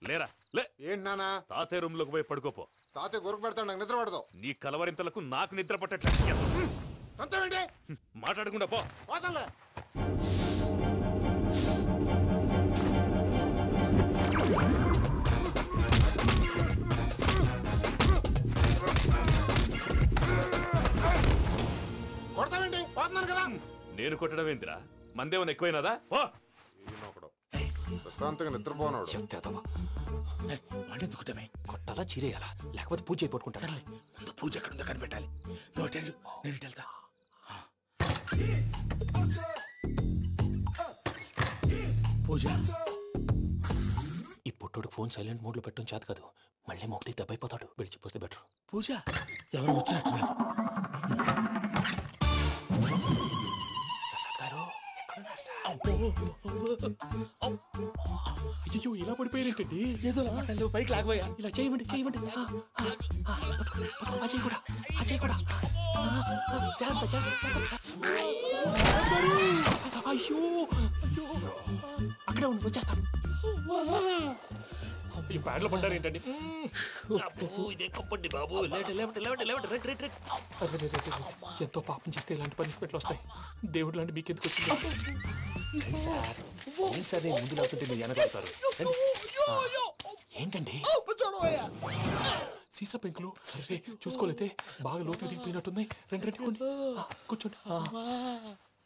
లేరా లే. ఏంటి నానా? తాతయ్య రూమ్ లోకి పోయి పడుకోపో. తాతయ్య గురకు పెడతాడు, నాకు నిద్ర పడతావు. నీ కలవరింతలకు నాకు నిద్ర పట్టట్లేదు. అంతేంటి? మాట్లాడకుండా పో. కొడతావేంటి? పోతున్నాను కదా. నేను కొట్టడం ఏంటిరా? మందేమన్నా ఎక్కువైనదా? ప్రశాంతంగా నిద్రపోనాడు. వాడెందుకుంటామే? కొట్టాలా చీరేయాలా? లేకపోతే పూజ అయిపోట్టుకుంటా. సరే ముందు పూజ ఎక్కడ ఉందో కనిపెట్టాలి. నువ్వు వెళ్ళు, నేను ఇటు వెళ్తా. పూజ ఈ పుట్టోడికి ఫోన్ సైలెంట్ మోడ్ లో పెట్టడం చేత కాదు. మళ్ళీ మోక్తి దెబ్బైపోతాడు. వెళ్ళి చెప్పొస్తే బెటర్. పూజ ఎవరు వచ్చినట్టున్నారు. అయ్యో ఇలా పడిపోయారేంటండి? ఏదో పైకి లాగబోయా. ఇలా చేయమండి చేయమండి. అజయ్ కూడా అజయ్ కూడా. అయ్యో అక్కడే ఉండి వచ్చేస్తాను. ఈ బ్యాడ్లో పడ్డారు ఏంటండి? ఎంతో పాపం చేస్తే ఇలాంటి పనిష్మెంట్లు వస్తాయి. దేవుడు లాంటి మీకెందుకు వచ్చింది? సార్ ముందు లేకుంటే మీరు వెనకాడతారు. ఏంటండి సీసా పెంకులు? చూసుకోలేతే బాగా లోతు దిగిపోయినట్టున్నాయి. రెండు కూర్చోండి.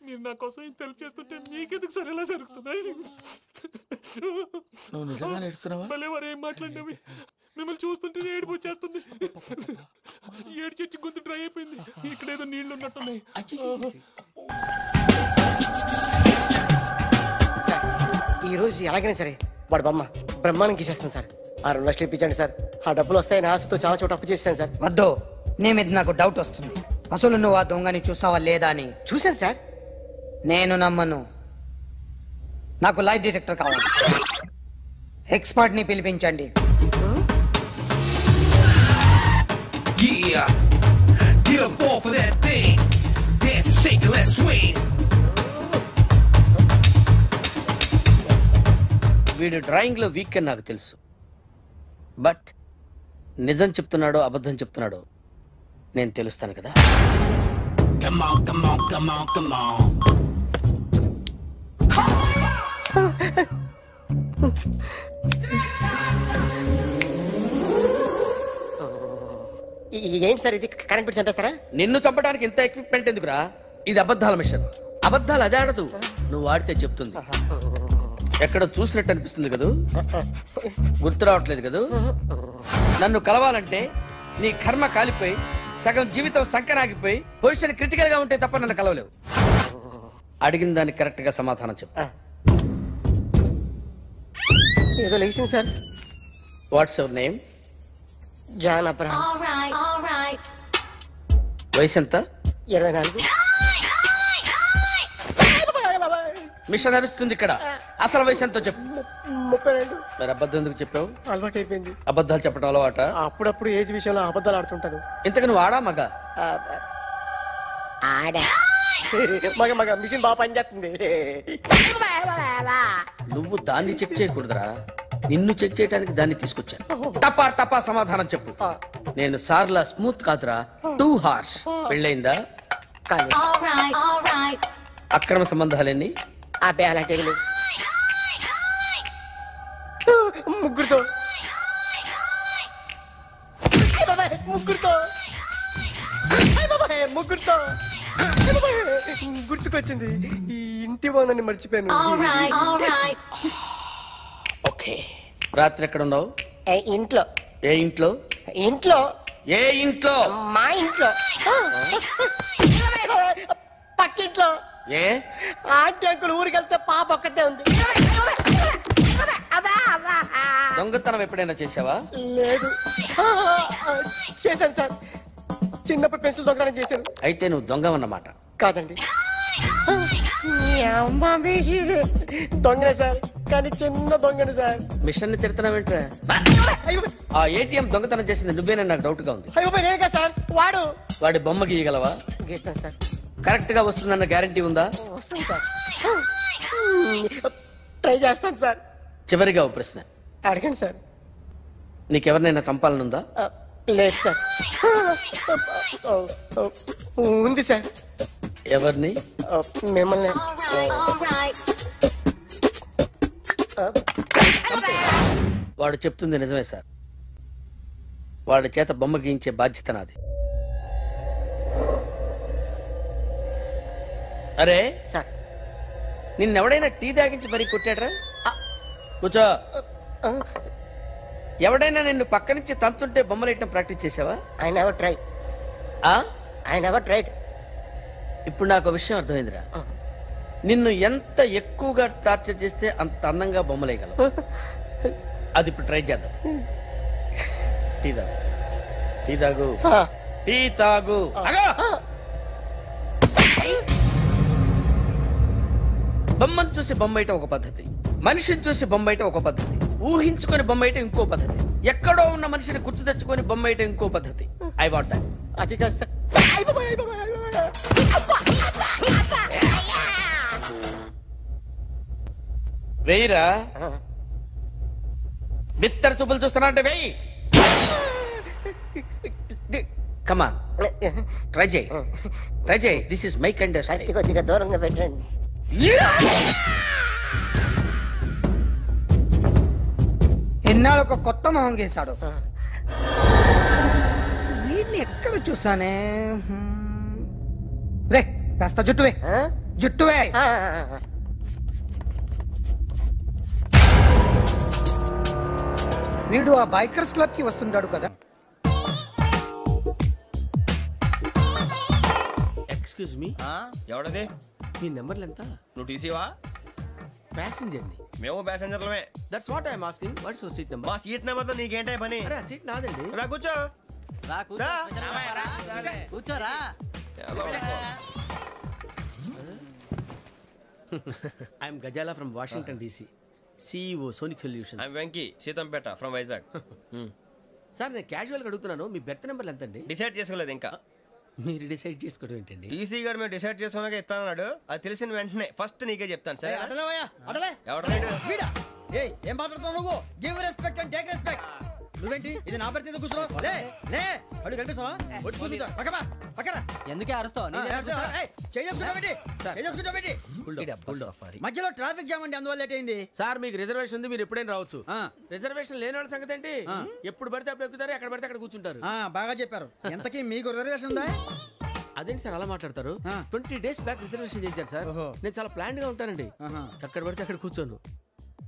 మీరు నా కోసం ఇంత హెల్ప్ చేస్తుంటే మీకెందుకు సరే ఎలా జరుగుతున్నాయి? నువ్వు నిజంగా నేర్చుతున్నావా? భలే వారు ఏం మాట్లాడినవి. మిమ్మల్ని చూస్తుంటే ఏడుపు వచ్చేస్తుంది. ఏడు చెట్టు గొంతు డ్రై అయిపోయింది. ఇక్కడ ఏదో నీళ్లు ఉన్నట్టున్నాయి. సార్ ఈ రోజు ఎలాగైనా సరే వాడు బొమ్మ బ్రహ్మాండం గీసేస్తాను సార్. 6 లక్షలు ఇప్పించండి సార్. ఆ డబ్బులు వస్తాయని ఆశతో చాలా చోట అప్పు చేస్తాను సార్. వద్దు, నీ మీద నాకు డౌట్ వస్తుంది. అసలు నువ్వు ఆ దొంగని చూసావా లేదా అని. చూశాను సార్. నేను నమ్మను. నాకు లైట్ డిటెక్టర్ కావాలి. ఎక్స్పర్ట్ ని పిలిపించండి. Yeah, get up off of that thing. Dance and shake and let's swing. వీడు డ్రాయింగ్ లో వీక్ అని నాకు తెలుసు. బట్ నిజం చెప్తున్నాడో అబద్ధం చెప్తున్నాడో నేను తెలుస్తాను కదా. Come on, come on, come on, come on. ఏంటి సార్ ఇది? కరెంట్ బిల్ చంపేస్తారా? నిన్ను చంపడానికి ఇంత ఎక్విప్మెంట్ ఎందుకురా? ఇది అబద్ధాల మిషన్. అబద్ధాలు అదే ఆడదు, నువ్వు ఆడితే చెప్తుంది. ఎక్కడ చూసినట్టు అనిపిస్తుంది కదూ? గుర్తు రావట్లేదు కదూ? నన్ను కలవాలంటే నీ కర్మ కాలిపోయి సగం జీవితం సంకరాగిపోయి పొజిషన్ క్రిటికల్ గా ఉంటే తప్ప నన్ను కలవలేవు. అడిగిన దానికి కరెక్ట్ గా సమాధానం చెప్పు. ఏదో లేచింది సార్. What's your name? John Abraham. వయసు ఎంత? 24. మిషన్ నడుస్తుంది ఇక్కడ. అసలు వయసు ఎంతో చెప్పు. 32. మరి అబద్ధం ఎందుకు చెప్పావు? అలవాటు అయిపోయింది. అబద్ధాలు చెప్పడం అలవాట? అప్పుడప్పుడు ఏజ్ విషయంలో అబద్ధాలు ఆడుతుంటాను. ఇంతకు నువ్వు ఆడా మగ? ఆడా. మగ మిషన్ బాగా పనిచేస్తుంది. నువ్వు దాన్ని చెక్ చేయకూడదురా, నిన్ను చెక్ చేయడానికి దాన్ని తీసుకొచ్చాను. టపా టపా సమాధానం చెప్పు. నేను సార్లా స్మూత్ కాదురా, టూ హార్ష్. పెళ్ళయిందా? అక్రమ సంబంధాలన్నీ? అబ్బే అలాంటి ముగ్గురుతో. ముగ్గురుతో ముగ్గురుతో గుర్తుకొచ్చింది ఈ ఇంటి బాగుందని మర్చిపోయాను. ఓకే, రాత్రి ఎక్కడ ఉన్నావు? ఇంట్లో. ఏ ఇంట్లో? ఇంట్లో. ఏ ఇంట్లో? మా ఇంట్లో. పక్కింట్లో. ఏ ఆంటీ అంకుల్ ఊరికి వెళ్తే పాప ఒక్కతే ఉంది. దొంగతనం ఎప్పుడైనా చేసావా? లేదు. చేశాను సార్, చిన్నప్పుడు పెన్సిల్ దొంగతనం చేశాను. అయితే నువ్వు దొంగవన్నమాట. కాదండి, దొంగనే సార్, కానీ చిన్న దొంగని సార్. మిషన్ ని తిడుతున్నావేంట్రా? ఆ ఏటీఎం దొంగతనం చేసింది నువ్వేనని నాకు డౌట్ గా ఉంది. అయ్యో నేనే సార్. వాడి బొమ్మ గీయగలవా? గీస్తాను సార్. కరెక్ట్ గా వస్తుందన్న గ్యారంటీ ఉందా? వస్తాను సార్, ట్రై చేస్తాను సార్. చివరిగా ఓ ప్రశ్న అడగండి సార్. నీకెవరినైనా చంపాలనుందా? లేదు సార్. ఉంది సార్. ఎవరిని? మిమ్మల్ని. వాడు చెప్తుంది నిజమే సార్. వాడి చేత బొమ్మ గీయించే బాధ్యత నాది. అరే సార్, నిన్నెవడైనా టీ తాగించి మరీ కొట్టాడ్రా? కూర్చో. ఎవడైనా నిన్ను పక్క నుంచి తంతుంటే బొమ్మలేయటం ప్రాక్టీస్ చేసావా? I never try. I never tried. ఇప్పుడు నాకు విషయం అర్థమైందిరా. నిన్ను ఎంత ఎక్కువగా టార్చర్ చేస్తే అంత అందంగా బొమ్మలేయగలవు. అది ఇప్పుడు ట్రై చేద్దాం. టీ తాగు, టీ తాగు, టీ తాగు. బొమ్మను చూసి బొమ్మయటం ఒక పద్ధతి, మనిషిని చూసి బొమ్మయటం ఒక పద్ధతి, ఊహించుకొని బొమ్మయటం ఇంకో పద్ధతి, ఎక్కడో ఉన్న మనిషిని గుర్తు తెచ్చుకొని బొమ్మయటం ఇంకో పద్ధతి. I want that. అది కాదు సార్. వెయ్యిరా. బిత్తర చూపులు చూస్తున్నా అంటే వెయ్యి. కమాన్, ట్రై చేయి, ట్రై చేయి. This is my kind. కొద్దిగా దూరంగా పెట్టండి. ఎన్నాళ్ళు ఒక కొత్త మొహం గీశాడు. వీడిని ఎక్కడ చూసానే? రే కాస్త జుట్టువే, జుట్టువే. వీడు ఆ బైకర్స్ క్లబ్ కి వస్తుంటాడు కదా. Excuse me, ఎవడది? మీ నెంబర్లు ఎంత? నువ్వు టీసీవా? ప్యాసింజర్ ని. మేము ప్యాసెంజర్లమే. That's what I am asking. What's your seat number? మా సీట్ నెంబర్ తో నీకేంటే పని? అరే ఆ సీట్ నాదండి. రా కూర్చో. కూర్చోరా. I'm Gazala from Washington DC, CEO Sonic Solutions. I'm Venky, Seethampeta from Vizag. Sir నేను క్యాజువల్గా అడుగుతున్నాను, మీ బెర్త్ నెంబర్ ఎంత అండి? డిసైడ్ చేసుకోలేదు ఇంకా. మీరు డిసైడ్ చేసుకోవడం ఏంటండి? టీసీ గారు మేము డిసైడ్ చేసుకున్నాక ఇస్తానన్నాడు. అది తెలిసిన వెంటనే ఫస్ట్ నీకే చెప్తాను. సరే ఏం మాట్లాడుతున్నావు నువ్వు? Give respect and take respect. నువ్వేంటి ఇది నా పరిస్థితి కూర్చున్నావు? లే లే అడుగు కనిపిస్తావా? వచ్చి కూర్చుంటా. పక్కమా పక్కన. ఎందుకే అరుస్తావు? మధ్యలో ట్రాఫిక్ జామ్ అండి, అందువల్ల లేట్ అయింది. సార్ మీకు రిజర్వేషన్ ఉంది, మీరు ఎప్పుడైనా రావచ్చు. రిజర్వేషన్ లేని వాళ్ళ సంగతి ఏంటి? ఎప్పుడు పడితే అప్పుడు ఎక్కుతారు, ఎక్కడ పడితే అక్కడ కూర్చుంటారు. బాగా చెప్పారు. ఎంతకీ మీకు రిజర్వేషన్ ఉందా? అదేంటి సార్ అలా మాట్లాడతారు? 20 days బ్యాక్ రిజర్వేషన్ చేశారు సార్. నేను చాలా ప్లాన్డ్ గా ఉంటానండి. అక్కడ పడితే అక్కడ కూర్చోను.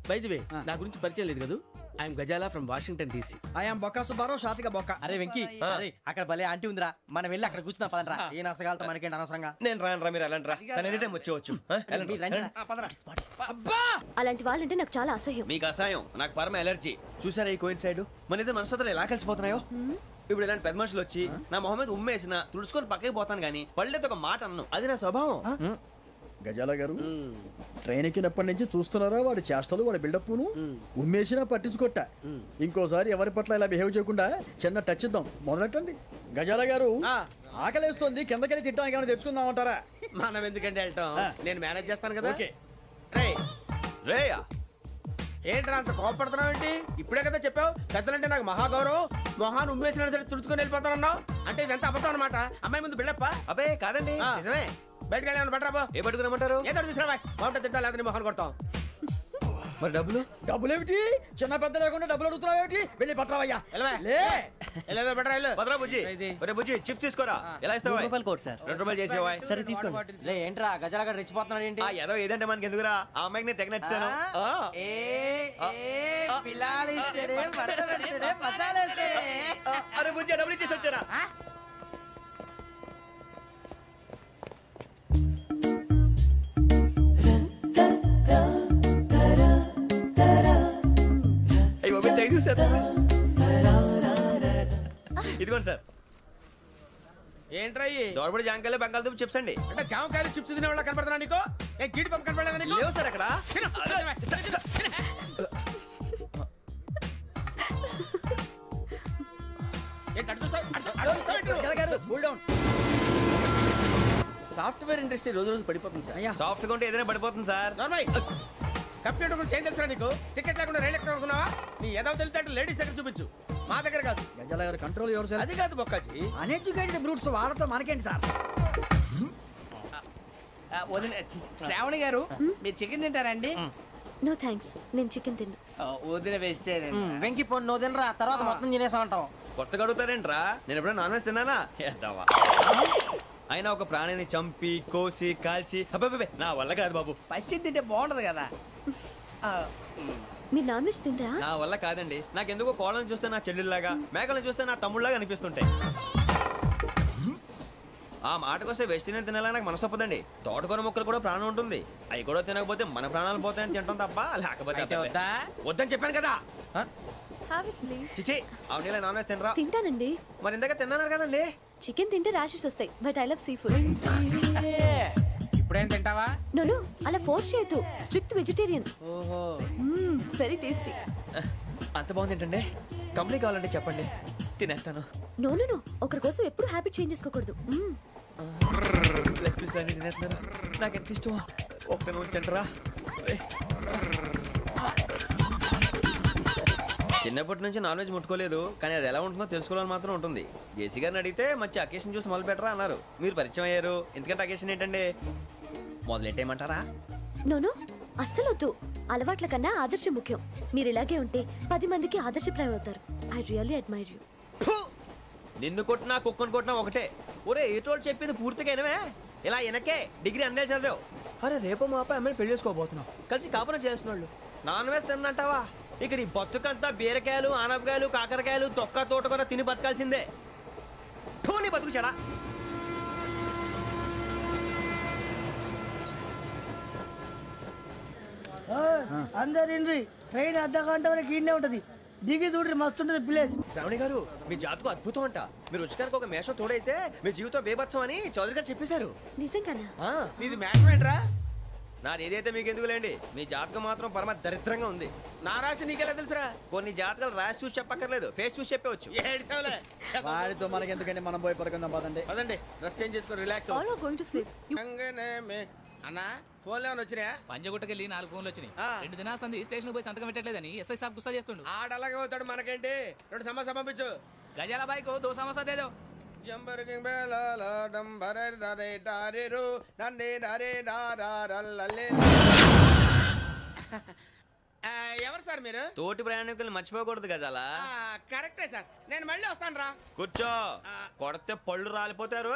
బై ది వే, నా గురించి పరిచయం లేదు కదా. I'm Gazala from Washington DC. I'm Bokka Subbarao, షార్ట్గా బొక్క. అరే వెంకీ, అక్కడ భలే ఆంటీ ఉందిరా, మనం వెళ్ళి అక్కడ కూర్చున్నా పదరా. ఏ నసగాలతో మనకేంటి అనవసరంగా. నేను రాను రా, మీరు వెళ్ళండి రా. తన ఎనీ టైం వచ్చేవచ్చు. అలాంటి వాళ్ళంటే నాకు చాలా అసహ్యం. మీకు అసహాయం, నాకు పరమ ఎలర్జీ. చూసారా ఈ కోయిన్ సైడ్? మన ఇద్దరు మనసుతో ఎలా కలిసిపోతున్నాయో. ఇప్పుడు ఇలాంటి పెద్ద మనుషులు వచ్చి నా మొహం మీద ఉమ్మేసిన తుడుచుకొని పక్కకి పోతాను కానీ పళ్ళేతో ఒక మాట అన్ను. అది నా స్వభావం. గజాల గారు, ట్రైన్ ఎక్కినప్పటి నుంచి చూస్తున్నారా వాడి చేష్టలు, వాడి బిల్డప్ను? ఉమ్మేసినా పట్టించుకోట. ఇంకోసారి ఎవరి పట్ల ఇలా బిహేవ్ చేయకుండా చిన్న టచ్ ఇద్దాం. మొదలెట్టండి. గజాల గారు, ఆకలేస్తోంది, కిందకెళ్ళి తిట్టడానికి ఏమైనా తెచ్చుకుందామంటారా? మనం ఎందుకంటే వెళ్తాం, నేను మేనేజ్ చేస్తాను కదా. రేయా ఏంట్రా అంత కోపడుతున్నావు ఏంటి? ఇప్పుడే కదా చెప్పావు పెద్దలంటే నాకు మహాగౌరవం, మొహాన్ని ఉమ్మేసిన సరే తుడుచుకొని వెళ్ళిపోతానన్నావు. అంటే ఇదంతా అబద్ధం అనమాట. అమ్మాయి ముందు బిల్డప్ప? అబ్బే కాదండి, నిజమే. బయటకు వెళ్ళాను బట్రాబో. ఏ పట్టుకురమ్మంటారు? ఏదో తీసుకురా, బాగుంటే తింటా, లేదా మొహాన్ని కొడతాం. మరి డబ్బులు? డబ్బులు ఏమిటి? చిన్న పెద్ద లేకుండా డబ్బులు అడుగుతున్నావు ఏమిటి? వెళ్ళి పట్టరావయ్యా. లే భద్రా బుజ్జి ఒరే బుజ్జి చిప్స్ తీసుకోరా ఎలా ఇస్తావా రూపాయలు కోట్ సార్ 2 రూపాయలు చేసేవా సరే తీసుకోండి లే ఏంట్రా గజాలగా రెచ్చిపోతున్నాడు ఏంటి ఏదో ఏదంటే మనకి ఎందుకురా ఆ అమ్మాయికి నేను తెగ నచ్చాను అరే బుజ్జి డబ్బులు ఇచ్చేసి వచ్చారా ఇదిగోండి సార్ ఏంట్రా దోరబడి జాంకాయలు బంగాళదుంప చిప్స్ అండి అంటే జామకాయలు చిప్స్ తినే వాళ్ళ కనపడుతున్నా నీకు ఏ గీడి పంప కనపడలేదా నీకు లేవు సార్ అక్కడ సాఫ్ట్వేర్ ఇండస్ట్రీ రోజు రోజు పడిపోతుంది సార్ సాఫ్ట్ గా ఉంటే ఏదైనా పడిపోతుంది సార్ కంప్యూటర్ గురించి ఏం తెలుసా నీకు టికెట్ లేకుండా రైలు ఎక్కడ అనుకున్నావా నీ ఏదో తెలితే లేడీస్ దగ్గర చూపించు మా దగ్గర కాదు గజాల గారు కంట్రోల్ ఎవరు అది కాదు బొక్కాజీ అన్ఎడ్యుకేటెడ్ బ్రూట్స్ వాడతాం మనకేంటి సార్ శ్రావణి గారు మీరు చికెన్ తింటారండి నో థ్యాంక్స్ నేను చికెన్ తిన్నా వదిన వేస్తే వెంకి పొన్ను నువ్వు తినరా తర్వాత మొత్తం తినేసా ఉంటాం కొత్తగా అడుగుతారేంట్రా నేను ఎప్పుడైనా నాన్ వెజ్ తిన్నానా ఎద్దావా అయినా ఒక ప్రాణిని చంపి కోసి కాల్చి అబ్బబ్బే నా వల్ల కాదు బాబు పచ్చి తింటే బాగుంటది కదా మీరు నాన్ వెజ్ తినరా నా వల్ల కాదండి నాకెందుకో కోళ్ళని చూస్తే నా చెల్లెల్లాగా మేకలను చూస్తే నా తమ్ముళ్ళలాగా అనిపిస్తుంటాయి ఆ మాటకొస్తే వెస్టిరియన్ తినాలని నాకు మనసు ఒప్పదండి తోటకూర మొక్కలు కూడా ప్రాణం ఉంటుంది అవి కూడా తినకపోతే మన ప్రాణాలు పోతాయని తింటాం తప్ప లేకపోతే వద్దని చెప్పాను కదా హ్యావ్ ఇట్ ప్లీజ్ చిచి అవునీ నాన్ వెజ్ తినరా తింటానండి మరి ఇందాక తిన్నాను కదండి చికెన్ తింటే ర్యాషెస్ వస్తాయి but I love sea food ఇప్పుడేం తింటావా నో అలా ఫోర్స్ చేయొద్దు స్ట్రిక్ట్ వెజిటేరియన్ ఓహో వెరీ టేస్టీ అంత బాగుంది ఏంటండి కంప్లీట్ కావాలంటే చెప్పండి తినేస్తాను నో ఒకరి కోసం ఎప్పుడు హ్యాబిట్ చేంజ్ చేసుకోకూడదు లెగ్ పీస్ అన్ని తినేస్తున్నారు నాకు ఎంత ఇష్టమా ఒకటే ఉంచండిరా చిన్నప్పటి నుంచి నాన్ వెజ్ ముట్టుకోలేదు కానీ అది ఎలా ఉంటుందో తెలుసుకోవాలని మాత్రం ఉంటుంది జేసీ గారిని అడిగితే మంచి అకేషన్ చూసి మొదలు పెట్టరా అన్నారు మీరు పరిచయం అయ్యారు ఎందుకంటే అకేషన్ ఏంటండి మొదలెట్టేయమంటారా నో అస్సలు వద్దు అలవాట్ల కన్నా ఆదర్శం ముఖ్యం మీరు ఇలాగే ఉంటే 10 మందికి ఆదర్శప్రాయం అవుతారు ఐ రియల్లీ అడ్మైర్ యూ నిన్ను కొట్టినా కుక్కను కొట్టినా ఒకటే ఒరే ఏటోళ్ళు చెప్పింది పూర్తిగా వినవే ఇలా వెనకే డిగ్రీ అన్నే చదివావు అరే రేపు మా అబ్బాయి అమ్మాయిని పెళ్లి చేసుకోబోతున్నావు కలిసి కాపురం చేసిన వాళ్ళు నాన్ వెజ్ తిన్నంటావా ఇక నీ బతుకంతా బీరకాయలు ఆనపకాయలు కాకరకాయలు తొక్క తోట కూడా తిని బతకాల్సిందే నీ బతుకు చెడా అందరు ట్రైన్ అర్ధ గంట వరకు ఇన్నే ఉంటది దిగి చూడ్రి మస్తు ఉంటది ప్లేస్ శ్రావణి గారు మీ జాతకు అద్భుతం అంట మీరు రుచికారికి ఒక మేషం తోడైతే మీ జీవితం బేబత్సం అని చౌదరి గారు చెప్పేశారు నిజంగానా నీది మేషం ఏంట్రా నాది ఏదైతే మీకు ఎందుకులేండి మీ జాతకం మాత్రం పరమ దరిద్రంగా ఉంది నా రాసి నీకెలా తెలుసురా కొన్ని జాతకాలు రాసి చూసి చెప్పక్కర్లేదు ఫేస్ చూసి చెప్పవచ్చు వాడితో మనకి ఎందుకంటే మనం పోయి పడుకుందాం పదండి పదండి డ్రెస్ చేంజ్ చేసుకొని relax all are going to sleep అన్నా ఫోన్లో ఏమైనా వచ్చినాయా పంజగుట్టకెళ్ళి 4 ఫోన్లు వచ్చినాయి 2 దినాల సంది స్టేషన్ పోయి సంతకం పెట్టలేదని ఎస్ఐ సాబ్ గుస్తా చేస్తుండు ఆడలాగే పోతాడు మనకేంటి 2 సమస్య పంపించు గజాల బైక్ 2 సమస్య దేదో జంబరకింగ్ బేలాల డంబరే డరే డారేరు నన్నే డరే డారారల్లలే ఎవరు సార్ మీరు తోటి ప్రయాణికులు మర్చిపోకూడదు గజాల కరెక్టే సార్ నేను మళ్ళీ వస్తాను రా కూర్చో కొడితే పళ్ళు రాలిపోతారు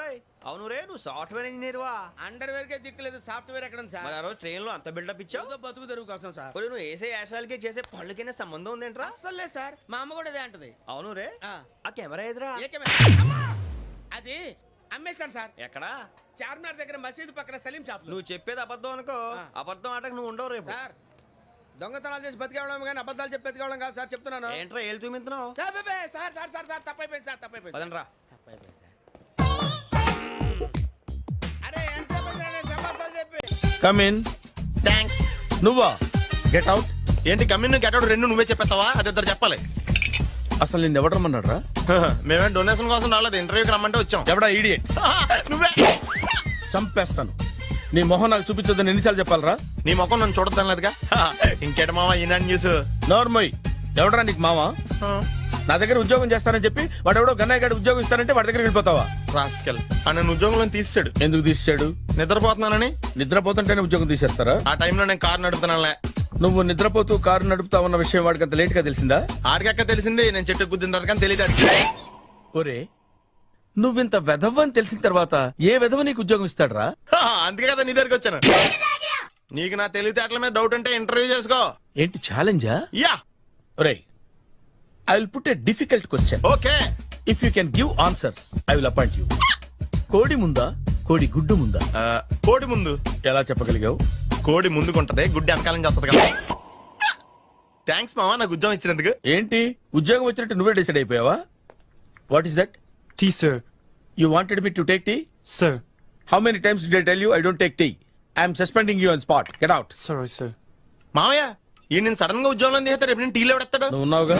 అవును రే నువ్వు సాఫ్ట్వేర్ ఇంజనీర్ వా అండర్వేర్ కే దిక్కులేదు సాఫ్ట్వేర్ ఎక్కడ ఉంది సార్ మరి ఆ రోజు ట్రైన్ లో అంత బిల్డప్ ఇచ్చావు బతుకు తెరుగు కోసం సార్ నువ్వు వేసే యాశాలకి చేసే పళ్ళకైనా సంబంధం ఉందేంట్రా అస్సలే సార్ మా అమ్మ కూడా అదే అంటది అవును రే ఆ కెమెరా ఎదురా అది అమ్మేశాను సార్ ఎక్కడా చార్మినార్ దగ్గర మసీదు పక్కన సలీం షాప్ నువ్వు చెప్పేది అబద్ధం అనుకో అబద్ధం ఆటకు నువ్వు ఉండవు రేపు సార్ దొంగతనాలు చేసి బతికేవడం కానీ అబద్ధాలు చెప్పి బతికేవడం కాదు సార్ చెప్తున్నాను ఏంట్రా ఏళ్ళు చూపించున్నావు సార్ సార్ సార్ సార్ తప్పైపోయింది సార్ తప్పైపోయింది పదండ్రా తప్పైపోయింది సార్ అరే ఎంత సమాసాలు చెప్పి కమిన్ థ్యాంక్స్ నువ్వా గెట్ అవుట్ ఏంటి కమిన్ గెట్ అవుట్ రెండు నువ్వే చెప్పేస్తావా అది ఇద్దరు చెప్పాలి అసలు నేను ఎవరు రమ్మన్నాడు రా మేమే డొనేషన్ కోసం రాలేదు ఇంటర్వ్యూకి రమ్మంటే వచ్చాం ఎవడా ఈడియట్ నువ్వే చంపేస్తాను నీ మొహం నాకు చూపించొద్దని ఎన్నిసార్లు చెప్పాలరా నీ మొహం నన్ను చూడద్దనలేదుగా ఇంకేట మామ ఈనాడు న్యూస్ నోర్మోయ్ ఎవడరా నీకు మామ నా దగ్గర ఉద్యోగం చేస్తానని చెప్పి వాడు ఎవడో గన్నయ్య గారి ఉద్యోగం ఇస్తానంటే వాడి దగ్గర వెళ్ళిపోతావా రాస్కెల్ నన్ను ఉద్యోగంలో తీసాడు ఎందుకు తీసాడు నిద్రపోతున్నానని నిద్రపోతుంటేనే ఉద్యోగం తీసేస్తారా ఆ టైంలో నేను కారు నడుపుతున్నానులే నువ్వు నిద్రపోతూ కారు నడుపుతావన్న విషయం వాడికి అంత లేట్ గా తెలిసిందా ఆడికక్క తెలిసింది నేను చెట్టు గుద్దిన తర్వాత కానీ తెలియదు ఒరే నువ్వింత వెధవని తెలిసిన తర్వాత ఏ వెధవ నీకు ఉద్యోగం ఇస్తాడరా? అందుకే కదా నీ దగ్గరికి వచ్చాను. నీకు నా తెలివితేటల మీద డౌట్ అంటే ఇంటర్వ్యూ చేసుకో. ఏంటి ఛాలెంజా? యా. ఒరే I will put a difficult question. Okay. If you can give answer I will appoint you. కోడి ముందా కోడి గుడ్డు ముందా? కోడి ముందు. ఎలా చెప్పగలిగావు? కోడి ముందుకుంటది, గుడ్డి వెనకాలం చేస్తుంది కదా. థ్యాంక్స్ మావా నాకు ఉద్యోగం ఇచ్చినందుకు. ఏంటి ఉద్యోగం వచ్చినట్టు నువ్వే డిసైడ్ అయిపోయావా? What is that? Tea sir. You wanted me to take tea? Sir. How many times did I tell you I don't take tea? I'm suspending you on spot. Get out. Sorry sir. మావయ్య ఈ నేను sudden గా ఉద్యోగంలో తీస్తే రేపు నేను టీలో పెడతాడు. నువ్వు ఉన్నావుగా.